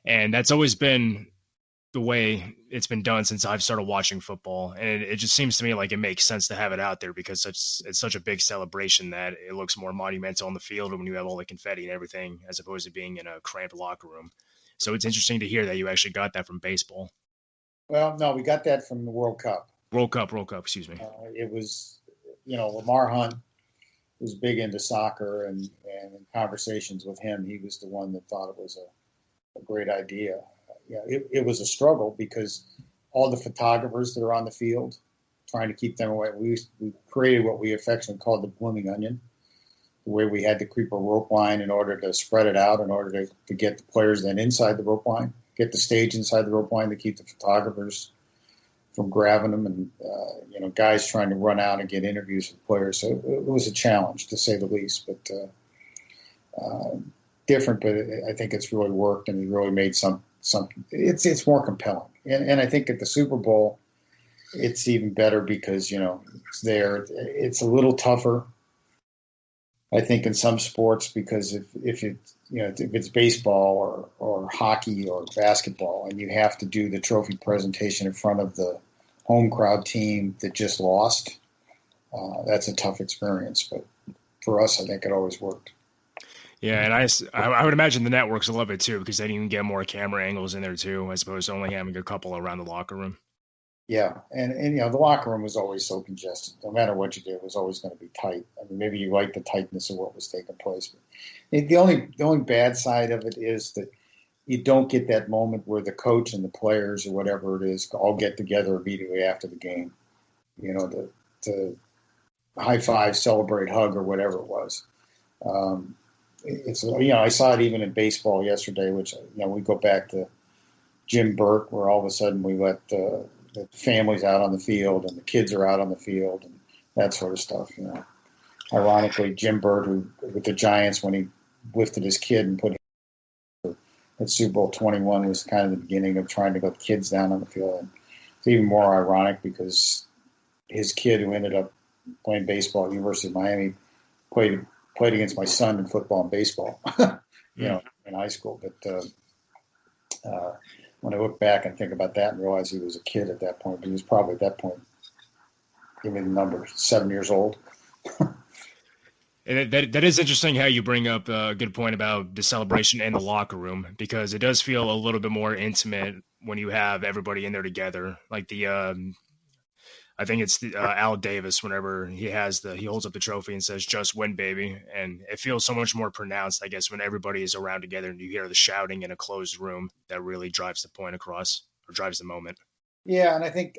And that's always been the way it's been done since I've started watching football. And it just seems to me like it makes sense to have it out there because it's such a big celebration that it looks more monumental on the field when you have all the confetti and everything, as opposed to being in a cramped locker room. So it's interesting to hear that you actually got that from baseball. Well, no, we got that from the World Cup. World Cup, excuse me. It was, Lamar Hunt was big into soccer, and in conversations with him, he was the one that thought it was a great idea. It was a struggle because all the photographers that are on the field, trying to keep them away, we created what we affectionately called the blooming onion, where we had to creep a rope line in order to spread it out, in order to get the players then inside the rope line, get the stage inside the rope line to keep the photographers from grabbing them, and guys trying to run out and get interviews with players. So it was a challenge, to say the least, but different. But I think it's really worked, and it really made some. It's more compelling, and I think at the Super Bowl, it's even better because it's there. It's a little tougher, I think, in some sports, because if it's baseball or hockey or basketball, and you have to do the trophy presentation in front of the home crowd team that just lost, that's a tough experience. But for us, I think it always worked. Yeah, and I would imagine the networks will love it too, because then you can get more camera angles in there too, as opposed to only having a couple around the locker room. Yeah, and the locker room was always so congested. No matter what you did, it was always going to be tight. I mean, maybe you liked the tightness of what was taking place. But the only bad side of it is that you don't get that moment where the coach and the players or whatever it is all get together immediately after the game. To high five, celebrate, hug, or whatever it was. It's I saw it even in baseball yesterday, which we go back to Jim Burke, where all of a sudden we let the families out on the field and the kids are out on the field and that sort of stuff. Ironically, Jim Burke, who with the Giants, when he lifted his kid and put him at Super Bowl 21, was kind of the beginning of trying to get kids down on the field. And it's even more ironic because his kid, who ended up playing baseball at the University of Miami, played against my son in football and baseball, in high school. But when I look back and think about that and realize he was a kid at that point, but he was probably at that point, give me the number, 7 years old. And that is interesting how you bring up a good point about the celebration in the locker room, because it does feel a little bit more intimate when you have everybody in there together. Like I think it's Al Davis, whenever he holds up the trophy and says, "Just win, baby." And it feels so much more pronounced, I guess, when everybody is around together and you hear the shouting in a closed room. That really drives the point across, or drives the moment. Yeah, and I think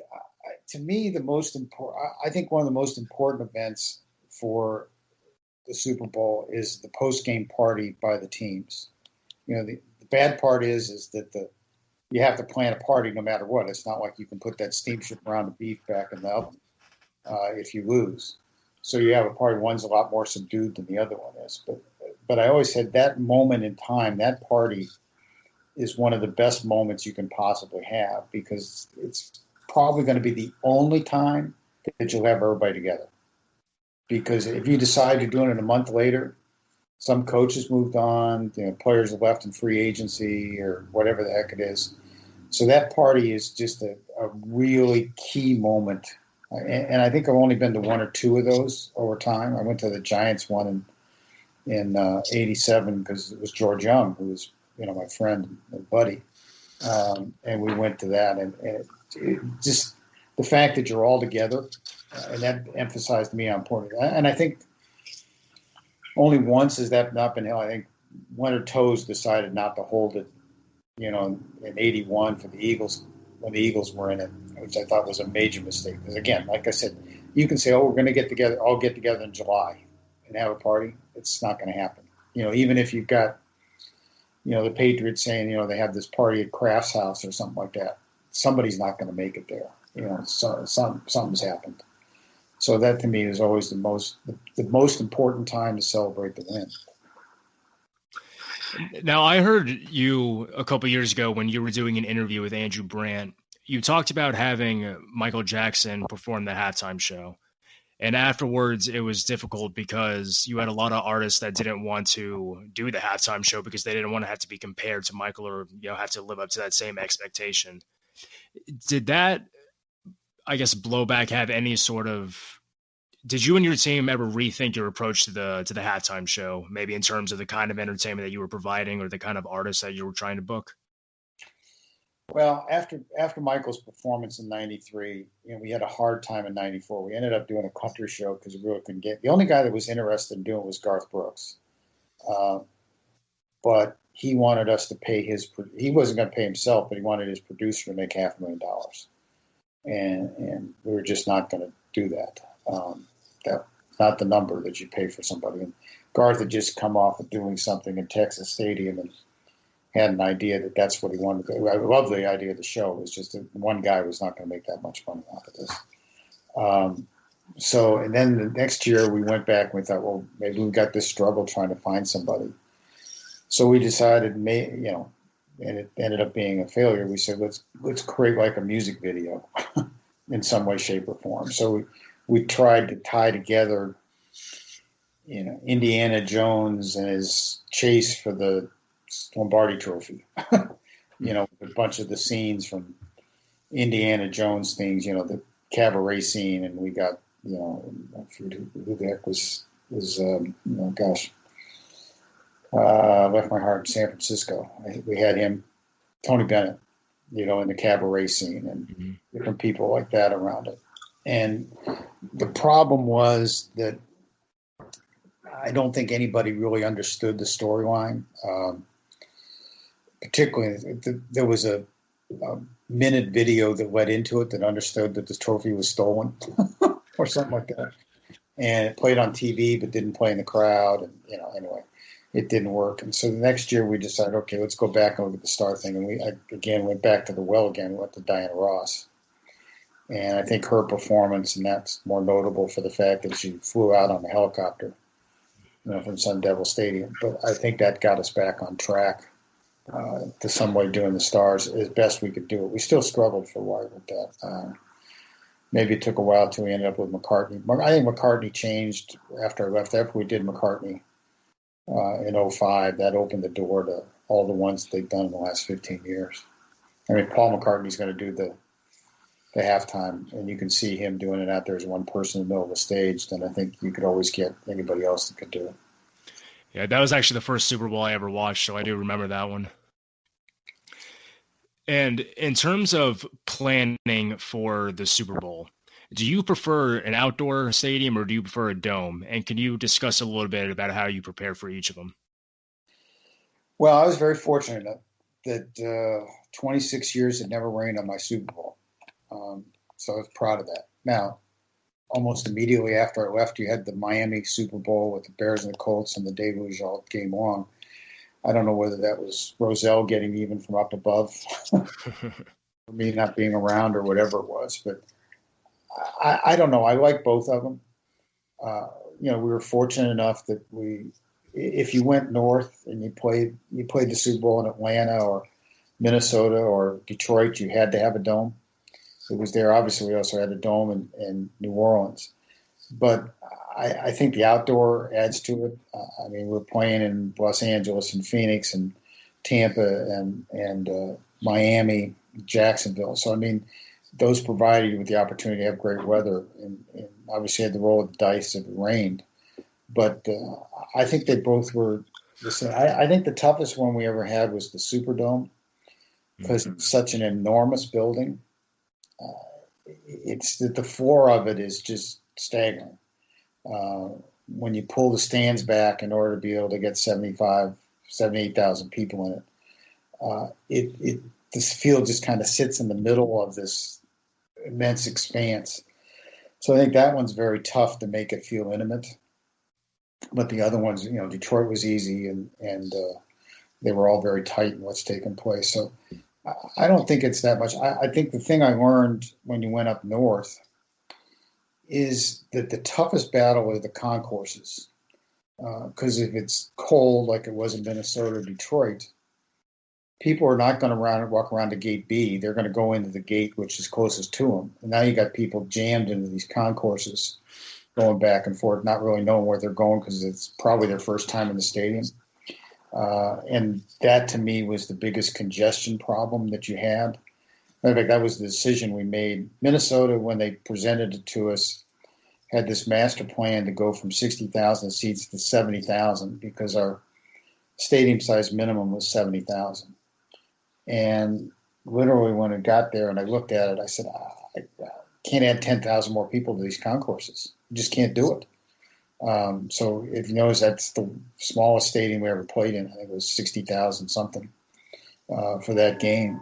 to me the most important. I think one of the most important events for the Super Bowl is the post game party by the teams. The bad part is that you have to plan a party no matter what. It's not like you can put that steamship around the beef back in the oven if you lose. So you have a party. One's a lot more subdued than the other one is. But I always said that moment in time, that party is one of the best moments you can possibly have, because it's probably going to be the only time that you'll have everybody together. Because if you decide you're doing it a month later, some coaches moved on, players have left in free agency or whatever the heck it is. So that party is just a really key moment. And I think I've only been to one or two of those over time. I went to the Giants one in '87 because it was George Young, who was my friend and buddy, and we went to that. And it just the fact that you're all together, and that emphasized to me how important. And I think only once has that not been held. I think Leonard Toews decided not to hold it, in '81 for the Eagles when the Eagles were in it, which I thought was a major mistake. Because again, like I said, you can say, "Oh, we're going to get together. I'll get together in July and have a party." It's not going to happen. Even if you've got, the Patriots saying, they have this party at Kraft's house or something like that, somebody's not going to make it there. So something's happened. So that to me is always the most important time to celebrate the win. Now, I heard you a couple years ago when you were doing an interview with Andrew Brandt. You talked about having Michael Jackson perform the halftime show. And afterwards, it was difficult because you had a lot of artists that didn't want to do the halftime show because they didn't want to have to be compared to Michael, or have to live up to that same expectation. Did that, I guess, blowback have any sort of? Did you and your team ever rethink your approach to the halftime show, maybe in terms of the kind of entertainment that you were providing or the kind of artists that you were trying to book? Well, after Michael's performance in '93, we had a hard time in '94. We ended up doing a country show because we really couldn't get. The only guy that was interested in doing it was Garth Brooks, but he wanted us to pay his. He wasn't going to pay himself, but he wanted his producer to make $500,000, and we were just not going to do that. That's not the number that you pay for somebody. And Garth had just come off of doing something in Texas Stadium and had an idea that that's what he wanted to do. I love the idea of the show. It was just that one guy was not going to make that much money off of this. And then the next year we went back and we thought, well, maybe we've got this struggle trying to find somebody. So we decided, and it ended up being a failure. We said, let's create like a music video in some way, shape, or form. So we tried to tie together, Indiana Jones and his chase for the Lombardi Trophy, a bunch of the scenes from Indiana Jones things, the cabaret scene, and we got, who the heck was left my heart in San Francisco. We had him, Tony Bennett, in the cabaret scene, and different people like that around it. And the problem was that I don't think anybody really understood the storyline. Particularly, there was a minute video that led into it that understood that the trophy was stolen or something like that. And it played on TV but didn't play in the crowd. And, anyway, it didn't work. And so the next year we decided, okay, let's go back and look at the star thing. And we, again, went back to the well again. We went to Diana Ross. And I think her performance, and that's more notable for the fact that she flew out on a helicopter, from Sun Devil Stadium. But I think that got us back on track to some way doing the stars as best we could do it. We still struggled for a while with that. Maybe it took a while till we ended up with McCartney. I think McCartney changed after I left. After we did McCartney in '05, that opened the door to all the ones they've done in the last 15 years. I mean, Paul McCartney's going to do the halftime, and you can see him doing it out there as one person in the middle of the stage, then I think you could always get anybody else that could do it. Yeah, that was actually the first Super Bowl I ever watched, so I do remember that one. And in terms of planning for the Super Bowl, do you prefer an outdoor stadium or do you prefer a dome? And can you discuss a little bit about how you prepare for each of them? Well, I was very fortunate that 26 years it never rained on my Super Bowl. So I was proud of that. Now, almost immediately after I left, you had the Miami Super Bowl with the Bears and the Colts, and the deluge all game long. I don't know whether that was Roselle getting even from up above, for me not being around or whatever it was. But I don't know. I like both of them. We were fortunate enough that if you went north and you played the Super Bowl in Atlanta or Minnesota or Detroit, you had to have a dome. It was there. Obviously, we also had a dome in New Orleans. But I think the outdoor adds to it. We're playing in Los Angeles and Phoenix and Tampa and Miami, Jacksonville. So, those provided you with the opportunity to have great weather and obviously had the roll of the dice if it rained. But I think they both were the same. I think the toughest one we ever had was the Superdome because it's such an enormous building. It's the floor of it is just staggering. When you pull the stands back in order to be able to get 78,000 people in it, this field just kind of sits in the middle of this immense expanse. So I think that one's very tough to make it feel intimate. But the other ones, Detroit was easy and they were all very tight in what's taken place. So I don't think it's that much. I think the thing I learned when you went up north is that the toughest battle are the concourses. Because if it's cold, like it was in Minnesota or Detroit, people are not going to walk around to gate B. They're going to go into the gate which is closest to them. And now you got people jammed into these concourses, going back and forth, not really knowing where they're going because it's probably their first time in the stadium. And that, to me, was the biggest congestion problem that you had. In fact, that was the decision we made. Minnesota, when they presented it to us, had this master plan to go from 60,000 seats to 70,000 because our stadium size minimum was 70,000. And literally when it got there and I looked at it, I said, I can't add 10,000 more people to these concourses. You just can't do it. So if you notice, that's the smallest stadium we ever played in. I think it was 60,000 something for that game.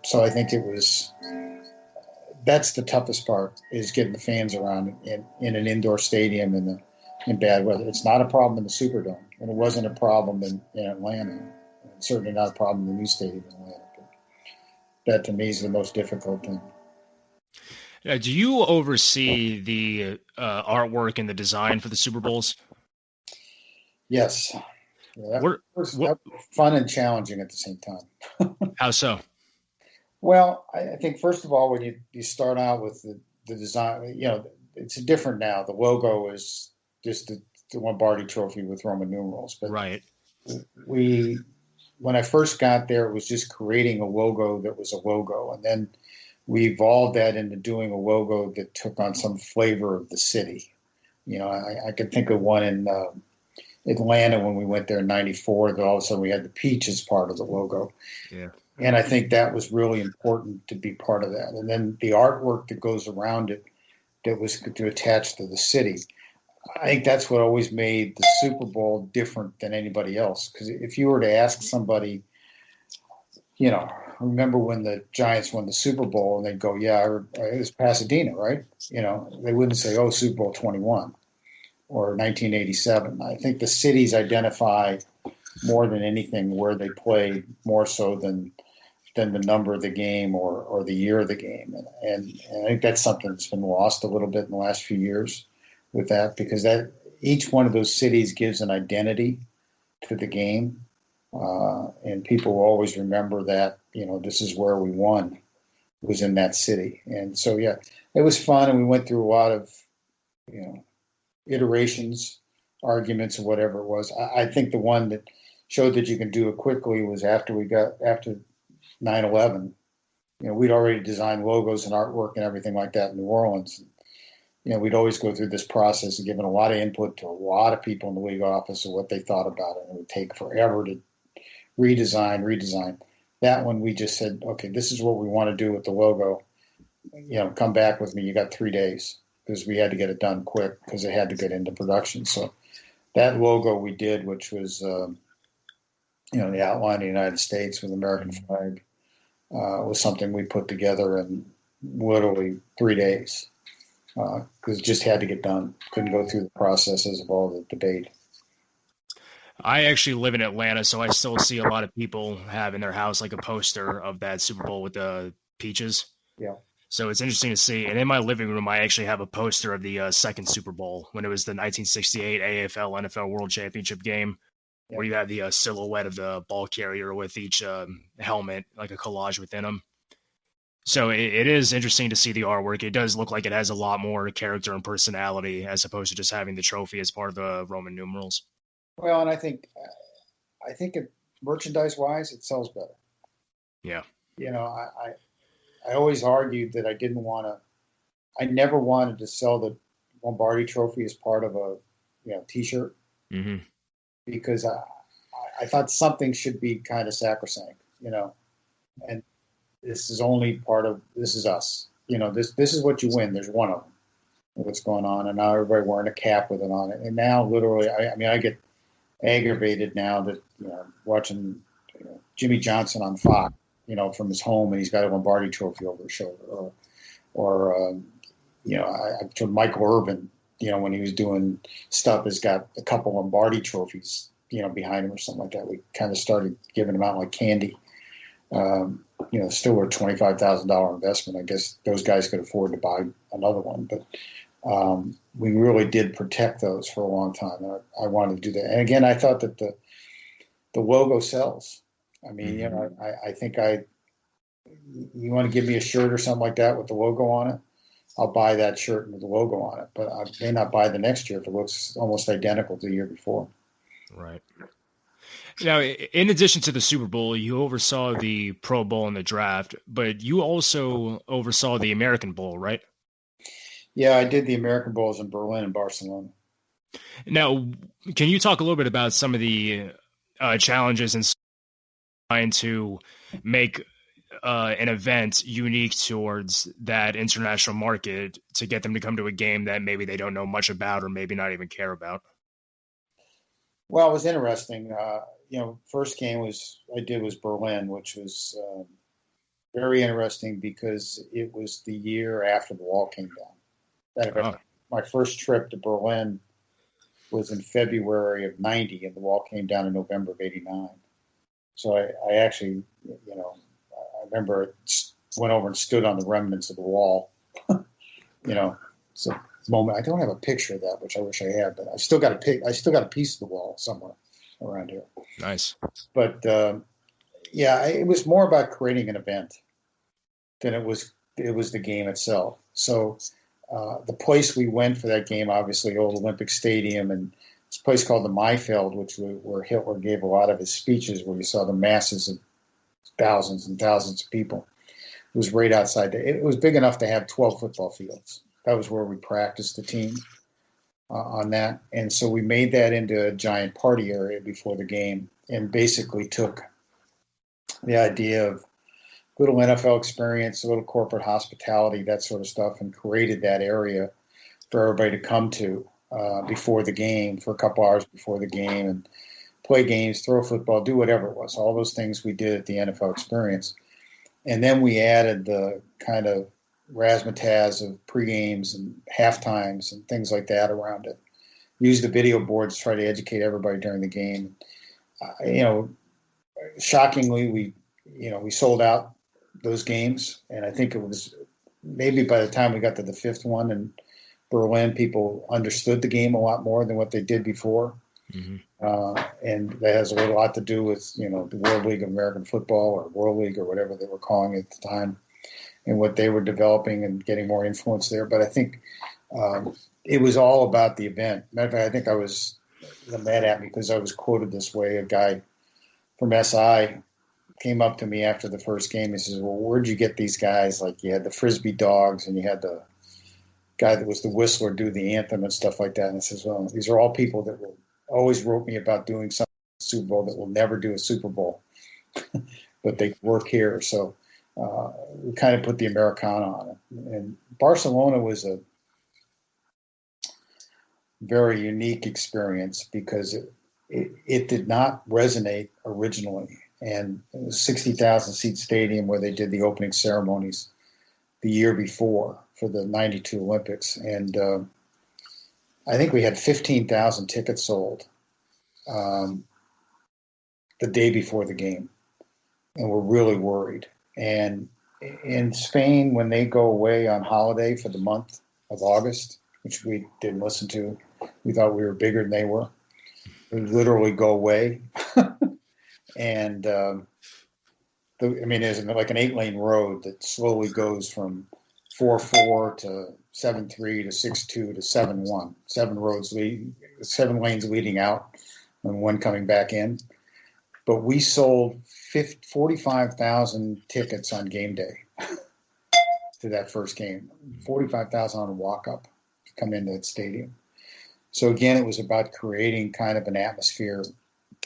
So I think that's the toughest part is getting the fans around in an indoor stadium in bad weather. It's not a problem in the Superdome, and it wasn't a problem in Atlanta. It's certainly not a problem in the new stadium in Atlanta. But that to me is the most difficult thing. Do you oversee the artwork and the design for the Super Bowls? Yes. Yeah, that was fun and challenging at the same time. How so? Well, I think first of all, when you start out with the design, it's different now. The logo is just the Lombardi Trophy with Roman numerals. But right. When I first got there, it was just creating a logo that was a logo, and then we evolved that into doing a logo that took on some flavor of the city. I could think of one in Atlanta when we went there in '94 that all of a sudden we had the peach as part of the logo. Yeah. And I think that was really important to be part of that. And then the artwork that goes around it that was to attach to the city. I think that's what always made the Super Bowl different than anybody else. Because if you were to ask somebody, remember when the Giants won the Super Bowl and they'd go, yeah, it was Pasadena, right? They wouldn't say, oh, Super Bowl 21 or 1987. I think the cities identify more than anything where they played, more so than the number of the game or the year of the game. And I think that's something that's been lost a little bit in the last few years with that, because that each one of those cities gives an identity to the game. And people will always remember that, this is where we won, was in that city. And so, yeah, it was fun. And we went through a lot of, iterations, arguments, or whatever it was. I think the one that showed that you can do it quickly was after 9/11. we'd already designed logos and artwork and everything like that in New Orleans. We'd always go through this process of giving a lot of input to a lot of people in the league office of what they thought about it. And it would take forever to redesign. That one, we just said, okay, this is what we want to do with the logo. Come back with me. You got 3 days, because we had to get it done quick because it had to get into production. So that logo we did, which was, the outline of the United States with the American flag, was something we put together in literally 3 days. Because it just had to get done. Couldn't go through the processes of all the debate. I actually live in Atlanta, so I still see a lot of people have in their house like a poster of that Super Bowl with the peaches. Yeah. So it's interesting to see. And in my living room, I actually have a poster of the second Super Bowl when it was the 1968 AFL NFL World Championship game, where you have the silhouette of the ball carrier with each helmet, like a collage within them. So it is interesting to see the artwork. It does look like it has a lot more character and personality as opposed to just having the trophy as part of the Roman numerals. Well, and I think it, merchandise-wise, it sells better. Yeah. I always argued that I never wanted to sell the Lombardi Trophy as part of a T-shirt, because I thought something should be kind of sacrosanct, and this is us. This is what you win. There's one of them. What's going on, and now everybody wearing a cap with it on it, and now literally, I get aggravated now that watching Jimmy Johnson on Fox, from his home, and he's got a Lombardi Trophy over his shoulder, or I told Michael Irvin, when he was doing stuff, has got a couple Lombardi trophies, behind him or something like that. We kind of started giving them out like candy. Still a $25,000 investment. I guess those guys could afford to buy another one, but we really did protect those for a long time. I wanted to do that, and again, I thought that the logo sells. I mean, I think you want to give me a shirt or something like that with the logo on it, I'll buy that shirt with the logo on it, but I may not buy the next year if it looks almost identical to the year before. Right. Now, in addition to the Super Bowl, you oversaw the Pro Bowl and the draft, but you also oversaw the American Bowl, right? Yeah, I did the American Bowls in Berlin and Barcelona. Now, can you talk a little bit about some of the challenges in trying to make an event unique towards that international market to get them to come to a game that maybe they don't know much about or maybe not even care about? Well, it was interesting. First game I did was Berlin, which was very interesting because it was the year after the wall came down. My first trip to Berlin was in February of '90, and the wall came down in November of '89. So I actually, I remember went over and stood on the remnants of the wall. So moment. I don't have a picture of that, which I wish I had, but I still got a piece of the wall somewhere around here. Nice. But it was more about creating an event than it was the game itself. So the place we went for that game, obviously, Old Olympic Stadium, and this place called the Maifeld, where Hitler gave a lot of his speeches, where you saw the masses of thousands and thousands of people. It was right outside. It was big enough to have 12 football fields. That was where we practiced the team on that. And so we made that into a giant party area before the game and basically took the idea of little NFL experience, a little corporate hospitality, that sort of stuff, and created that area for everybody to come to before the game, for a couple hours before the game, and play games, throw football, do whatever it was. All those things we did at the NFL experience. And then we added the kind of razzmatazz of pre-games and half-times and things like that around it. Used the video boards to try to educate everybody during the game. Shockingly, we sold out those games, and I think it was maybe by the time we got to the fifth one in Berlin, people understood the game a lot more than what they did before. Mm-hmm. And that has a lot to do with, the World League of American Football or World League or whatever they were calling it at the time, and what they were developing and getting more influence there. But I think it was all about the event. Matter of fact, I think I was mad at me because I was quoted this way. A guy from SI, came up to me after the first game. He says, "Well, where'd you get these guys? Like you had the Frisbee dogs and you had the guy that was the whistler do the anthem and stuff like that." And I says, "Well, these are all people that will always wrote me about doing something Super Bowl that will never do a Super Bowl, but they work here." So we kind of put the Americana on it. And Barcelona was a very unique experience because it did not resonate originally. And it was a 60,000 seat stadium where they did the opening ceremonies the year before for the 92 Olympics. And I think we had 15,000 tickets sold the day before the game. And we're really worried. And in Spain, when they go away on holiday for the month of August, which we didn't listen to, we thought we were bigger than they were. We literally go away. And there's like an 8-lane road that slowly goes from 4-4 to 7-3 to 6-2 to 7-1. 7 lanes leading out and one coming back in. But we sold 45,000 tickets on game day to that first game. 45,000 on a walk-up to come into that stadium. So again, it was about creating kind of an atmosphere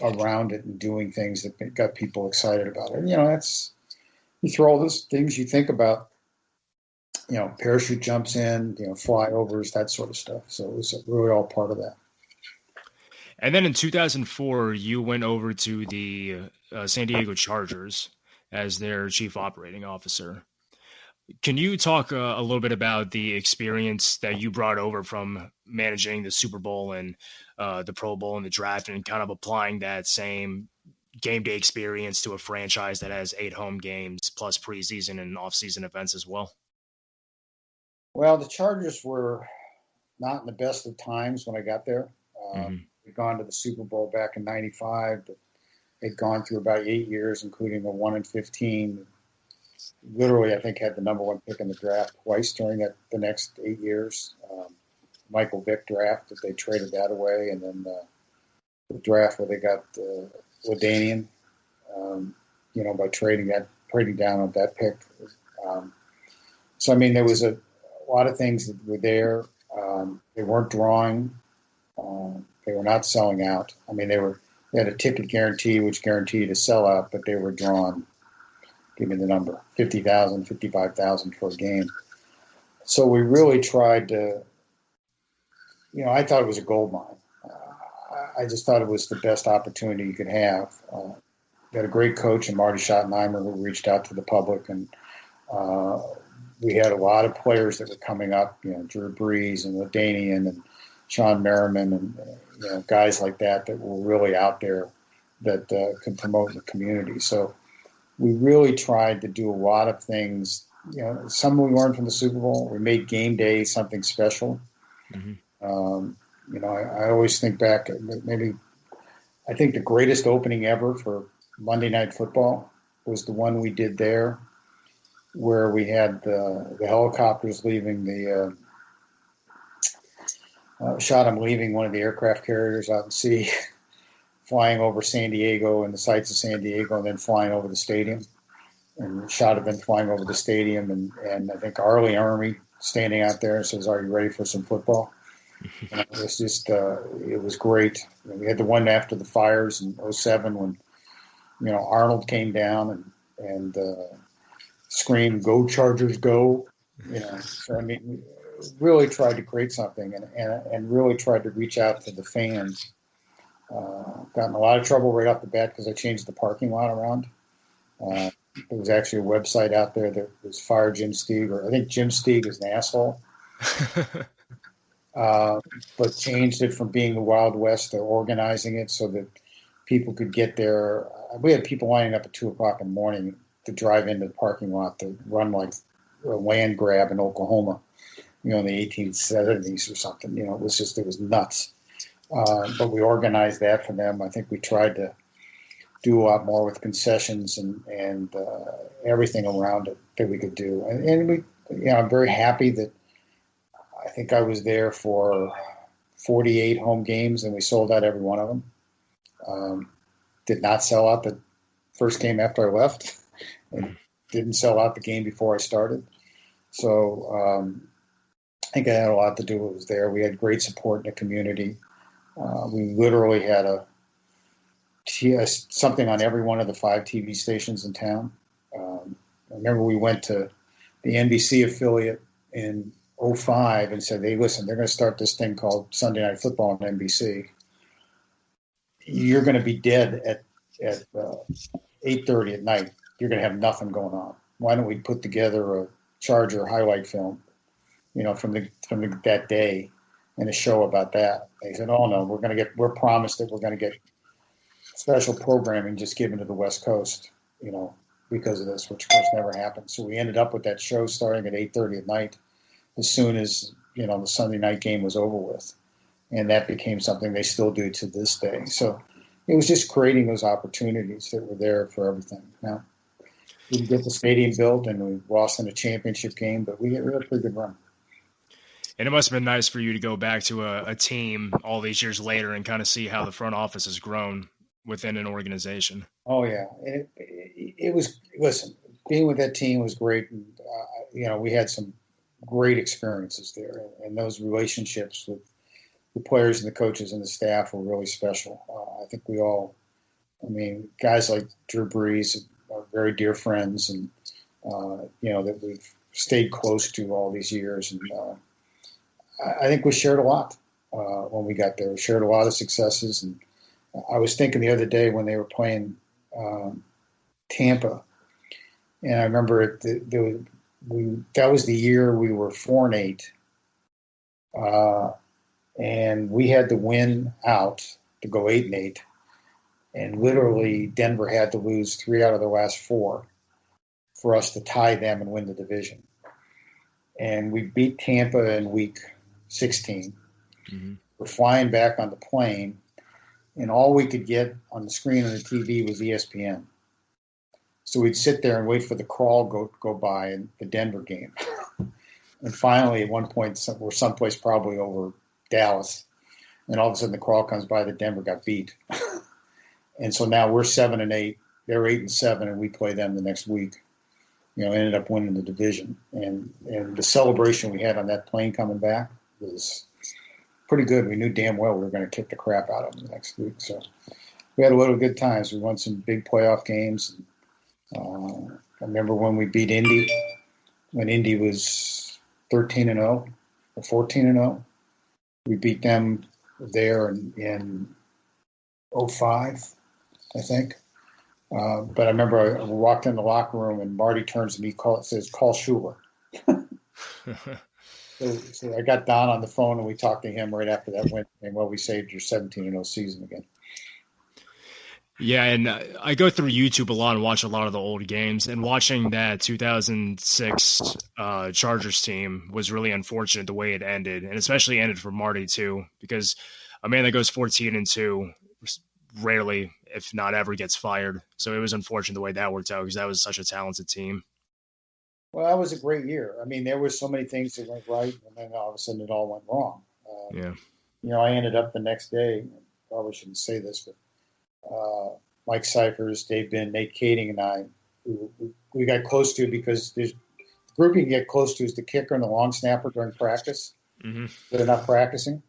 around it and doing things that got people excited about it. You throw all those things you think about, parachute jumps in, flyovers, that sort of stuff. So it was really all part of that. And then in 2004, you went over to the San Diego Chargers as their chief operating officer. Can you talk a little bit about the experience that you brought over from managing the Super Bowl and the Pro Bowl and the draft and kind of applying that same game day experience to a franchise that has 8 home games plus preseason and off-season events as well? Well, the Chargers were not in the best of times when I got there. We'd gone to the Super Bowl back in '95, but they'd gone through about 8 years, including the 1-15. Literally, I think, had the number 1 pick in the draft twice during the next 8 years. Michael Vick draft, that they traded that away, and then the draft where they got LaDainian, by trading down on that pick. There was a lot of things that were there. They weren't drawing. They were not selling out. They had a ticket guarantee, which guaranteed a sellout, but they were drawn. Give me the number, 50,000, 55,000 for a game. So we really tried to, I thought it was a gold mine. I just thought it was the best opportunity you could have. We had a great coach in Marty Schottenheimer who reached out to the public, and we had a lot of players that were coming up, Drew Brees and LaDainian and Sean Merriman and guys like that were really out there that could promote the community. So we really tried to do a lot of things. Some we learned from the Super Bowl. We made game day something special. I always think back, I think the greatest opening ever for Monday Night Football was the one we did there, where we had the helicopters leaving shot them leaving one of the aircraft carriers out at sea, flying over San Diego and the sights of San Diego, and then flying over the stadium. And shot of them flying over the stadium, and I think Arlie Army standing out there and says, "Are you ready for some football?" And it was just, it was great. We had the one after the fires in '07 when, Arnold came down and screamed, "Go Chargers, go!" So we really tried to create something and really tried to reach out to the fans. Got in a lot of trouble right off the bat because I changed the parking lot around. There was actually a website out there that was Fire Jim Steeg, or I think Jim Steeg is an asshole. But changed it from being the Wild West to organizing it so that people could get there. We had people lining up at 2:00 in the morning to drive into the parking lot to run like a land grab in Oklahoma, in the 1870s or something. It was nuts. But we organized that for them. I think we tried to do a lot more with concessions and everything around it that we could do. And we, I'm very happy that I think I was there for 48 home games and we sold out every one of them. Did not sell out the first game after I left, and didn't sell out the game before I started. So I think I had a lot to do with it was there. We had great support in the community. We literally had something on every one of the 5 TV stations in town. I remember we went to the NBC affiliate in '05 and said, hey, listen, they're going to start this thing called Sunday Night Football on NBC. You're going to be dead at 8:30 at night. You're going to have nothing going on. Why don't we put together a Charger highlight film, from that day, and a show about that? They said, oh no, we're promised that we're going to get special programming just given to the West Coast, because of this, which of course never happened. So we ended up with that show starting at 8:30 at night, as soon as the Sunday night game was over with, and that became something they still do to this day. So it was just creating those opportunities that were there for everything. Now, we didn't get the stadium built, and we lost in a championship game, but we had a pretty good run. And it must have been nice for you to go back to a team all these years later and kind of see how the front office has grown within an organization. Oh yeah, it was. Listen, being with that team was great. And, we had some great experiences there, and those relationships with the players and the coaches and the staff were really special. I think guys like Drew Brees are very dear friends, and that we've stayed close to all these years. And I think we shared a lot when we got there. We shared a lot of successes. And I was thinking the other day when they were playing Tampa, and I remember that was the year we were 4-8, and we had to win out to go 8-8, and literally Denver had to lose 3 out of the last 4 for us to tie them and win the division. And we beat Tampa in week 16. Mm-hmm. We're flying back on the plane, and all we could get on the screen on the TV was ESPN. So we'd sit there and wait for the crawl go by in the Denver game. And finally, at one point, we're someplace probably over Dallas, and all of a sudden the crawl comes by that Denver got beat. And so now we're 7-8, they're 8-7, and we play them the next week. Ended up winning the division. And the celebration we had on that plane coming back was pretty good. We knew damn well we were going to kick the crap out of them the next week. So we had a lot of good times. We won some big playoff games. I remember when we beat Indy, when Indy was 13-0 or 14-0. We beat them there in '05, I think. But I remember I walked in the locker room and Marty turns to me, says, "Call Schuler." So I got Don on the phone and we talked to him right after that win. And we saved your 17-0 season again. Yeah, and I go through YouTube a lot and watch a lot of the old games. And watching that 2006 Chargers team was really unfortunate the way it ended, and especially ended for Marty too, because a man that goes 14-2 rarely, if not ever, gets fired. So it was unfortunate the way that worked out, because that was such a talented team. Well, that was a great year. There were so many things that went right, and then all of a sudden it all went wrong. I ended up the next day, probably shouldn't say this, but Mike Cyphers, Dave Binn, Nate Kading, and I, we got close to, because the group you can get close to is the kicker and the long snapper during practice. Mm-hmm. They're not practicing.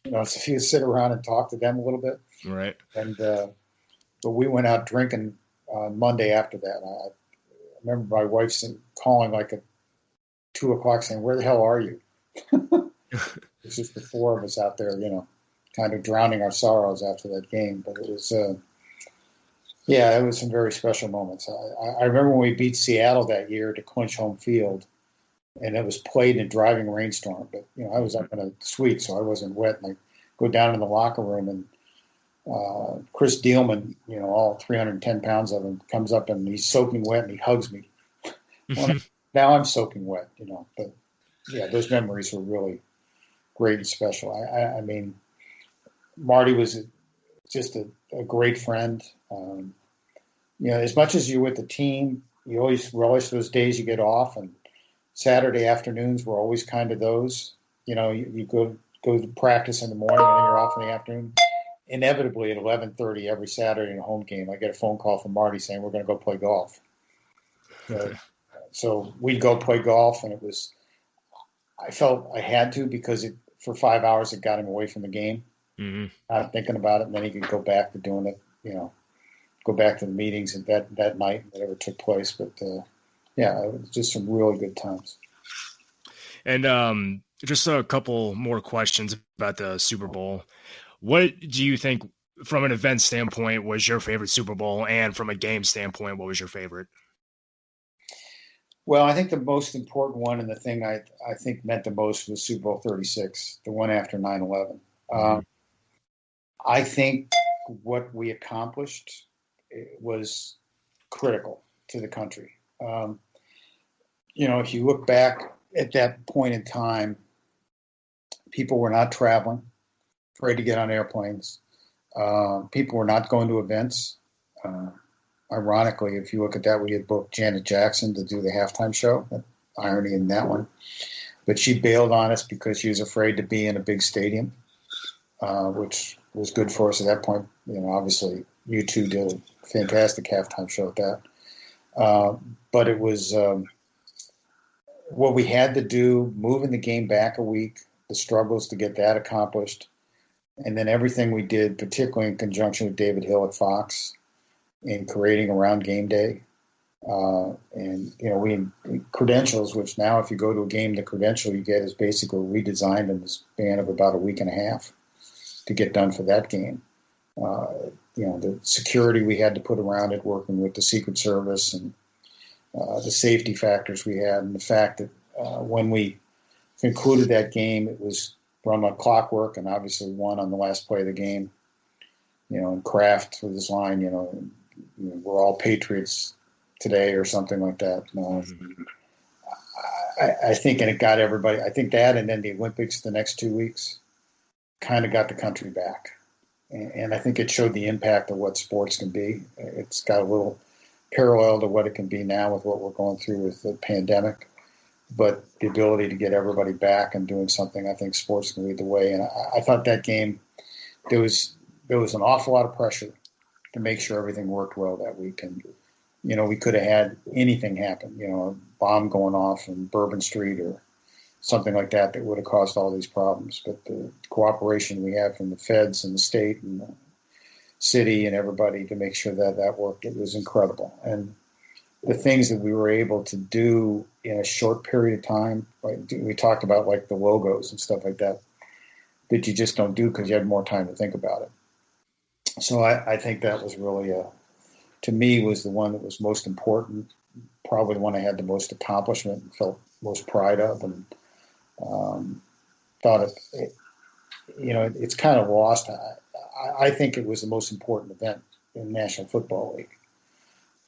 So you sit around and talk to them a little bit. Right. And but we went out drinking on Monday after that. I remember my wife calling like at 2:00 saying, "Where the hell are you?" It's just the 4 of us out there, kind of drowning our sorrows after that game. But it was, it was some very special moments. I remember when we beat Seattle that year to clinch home field, and it was played in a driving rainstorm. But, I was up in a suite, so I wasn't wet. And I go down in the locker room, and Chris Dealman, all 310 pounds of him, comes up and he's soaking wet and he hugs me. Well, now I'm soaking wet, But, yeah, those memories were really great and special. I mean, Marty was just a great friend. As much as you're with the team, you always relish those days you get off, and Saturday afternoons were always kind of those. You go to practice in the morning and then you're off in the afternoon. inevitably at 11:30 every Saturday in a home game, I get a phone call from Marty saying we're going to go play golf. So we'd go play golf, and I felt I had to because for 5 hours it got him away from the game, not thinking about it, and then he could go back to doing it, go back to the meetings and that night, whatever took place. But yeah, it was just some really good times. And just a couple more questions about the Super Bowl. What do you think, from an event standpoint, was your favorite Super Bowl, and from a game standpoint, what was your favorite? Well, I think the most important one, and the thing I think meant the most, was Super Bowl 36, the one after 9/11. I think what we accomplished was critical to the country. If you look back at that point in time, people were not traveling, afraid to get on airplanes. People were not going to events. Ironically, if you look at that, we had booked Janet Jackson to do the halftime show. Irony in that one. But she bailed on us because she was afraid to be in a big stadium, which was good for us at that point. Obviously, U2 did a fantastic halftime show at that. But it was what we had to do, moving the game back a week, the struggles to get that accomplished, and then everything we did, particularly in conjunction with David Hill at Fox, in creating around game day. We credentials, which now if you go to a game, the credential you get is basically redesigned in the span of about a week and a half to get done for that game. The security we had to put around it, working with the Secret Service, and the safety factors we had, and the fact that when we concluded that game, it was run like clockwork, and obviously won on the last play of the game. And Kraft with his line, we're all patriots today, or something like that. I think, and it got everybody. I think that, and then the Olympics the next 2 weeks, kind of got the country back, and I think it showed the impact of what sports can be. It's got a little parallel to what it can be now with what we're going through with the pandemic, but the ability to get everybody back and doing something, I think sports can lead the way. And I thought that game, there was an awful lot of pressure to make sure everything worked well that week. And, we could have had anything happen, a bomb going off in Bourbon Street or something like that would have caused all these problems. But the cooperation we had from the feds and the state and the city and everybody to make sure that worked, it was incredible. And the things that we were able to do in a short period of time, like we talked about, like the logos and stuff like that you just don't do because you had more time to think about it. So I think that was really, to me, was the one that was most important, probably the one I had the most accomplishment and felt most pride of, and thought it's kind of lost. I think it was the most important event in the National Football League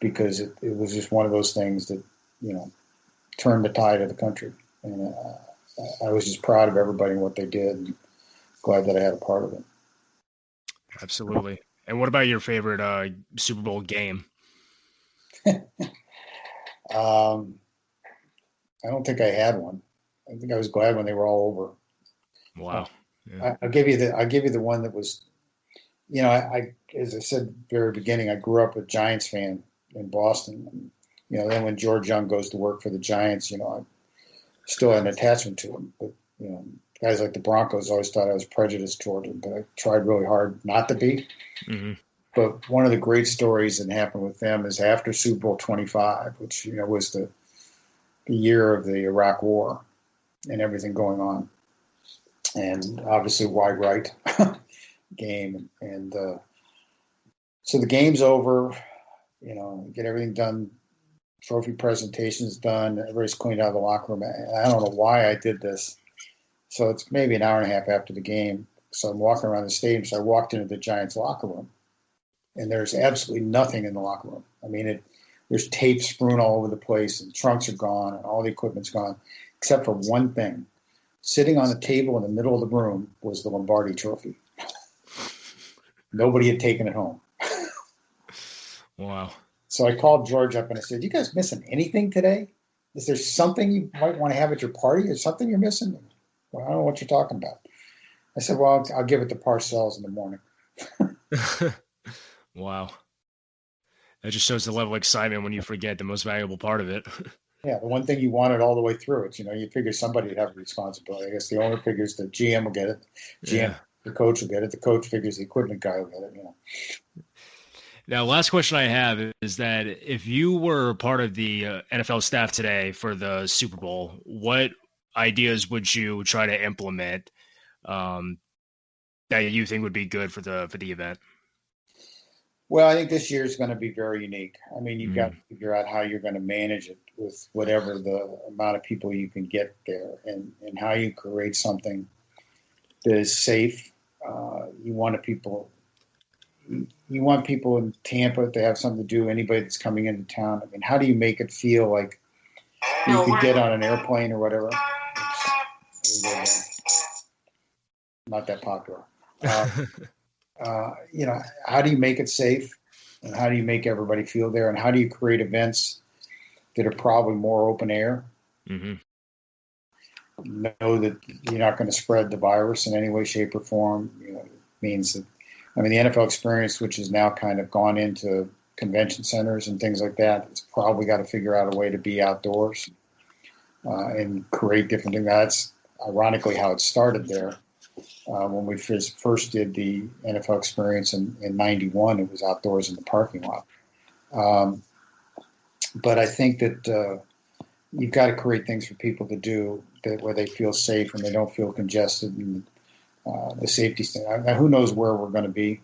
because it was just one of those things that, turned the tide of the country. And I was just proud of everybody and what they did, and glad that I had a part of it. Absolutely. And what about your favorite Super Bowl game? I don't think I had one. I think I was glad when they were all over. Wow. Yeah. I'll give you the one that was, I as I said at the very beginning, I grew up a Giants fan in Boston. And, then when George Young goes to work for the Giants, I still had an attachment to him. But, guys like the Broncos always thought I was prejudiced toward them, but I tried really hard not to be. Mm-hmm. But one of the great stories that happened with them is after Super Bowl 25, which, was the year of the Iraq War and everything going on. And obviously wide right game. And so the game's over, get everything done. Trophy presentation's done. Everybody's cleaned out of the locker room. And I don't know why I did this. So it's maybe an hour and a half after the game. So I'm walking around the stadium. So I walked into the Giants locker room, and there's absolutely nothing in the locker room. I mean, there's tape strewn all over the place, and trunks are gone, and all the equipment's gone, except for one thing. Sitting on the table in the middle of the room was the Lombardi Trophy. Nobody had taken it home. Wow. So I called George up and I said, "You guys missing anything today? Is there something you might want to have at your party, or something you're missing?" "Well, I don't know what you're talking about." I said, "Well, I'll give it to Parcells in the morning." Wow. That just shows the level of excitement when you forget the most valuable part of it. Yeah, the one thing you wanted all the way through it. You figure somebody would have a responsibility. I guess the owner figures the GM will get it. GM, Yeah. the coach will get it. The coach figures the equipment guy will get it. Now, last question I have is that if you were part of the NFL staff today for the Super Bowl, what ideas would you try to implement um, that you think would be good for the event? Well, I think this year is going to be very unique. I mean, you've got Mm-hmm. to figure out how you're going to manage it with whatever the amount of people you can get there, and how you create something that is safe. You want people you want people in Tampa to have something to do. Anybody that's coming into town. I mean, how do you make it feel like you could get on an airplane or whatever? Not that popular. Uh, how do you make it safe, and how do you make everybody feel there, and how do you create events that are probably more open air? Mm-hmm. Know that you're not going to spread the virus in any way, shape, or form. It means that, I mean, the NFL experience, which has now kind of gone into convention centers and things like that, it's probably got to figure out a way to be outdoors and create different things. That's ironically how it started there. When we first did the NFL experience in '91, it was outdoors in the parking lot. But I think that you've got to create things for people to do that where they feel safe and they don't feel congested, and the safety stand. Now, who knows where we're going to be,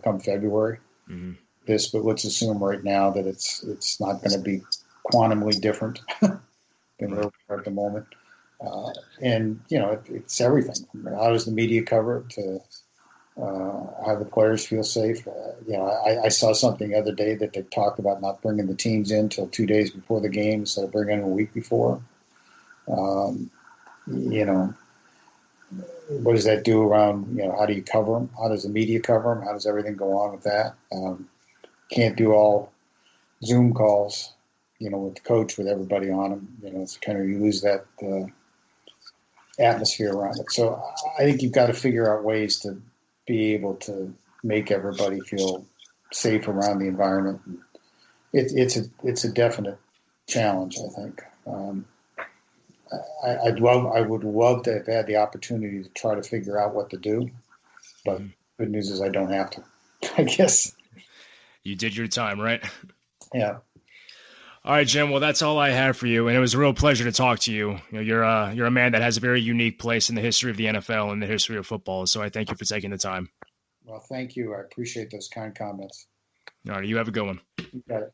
come February. Mm-hmm. But let's assume right now that it's not going to be quantumly different than where we are at the moment. And it's everything. How does the media cover it? To how the players feel safe. I saw something the other day that they talked about not bringing the teams in till 2 days before the game instead of bringing them a week before. Um, what does that do around, how do you cover them? How does the media cover them? How does everything go on with that? Can't do all Zoom calls, with the coach, with everybody on them. It's kind of, you lose that atmosphere around it. So I think you've got to figure out ways to be able to make everybody feel safe around the environment. It's a definite challenge, I think. I would love to have had the opportunity to try to figure out what to do, but Mm-hmm. good news is I don't have to. I guess. You did your time, right? Yeah. All right, Jim. Well, that's all I have for you, and it was a real pleasure to talk to you. You're a man that has a very unique place in the history of the NFL and the history of football. So I thank you for taking the time. Well, thank you. I appreciate those kind comments. All right, you have a good one. You got it.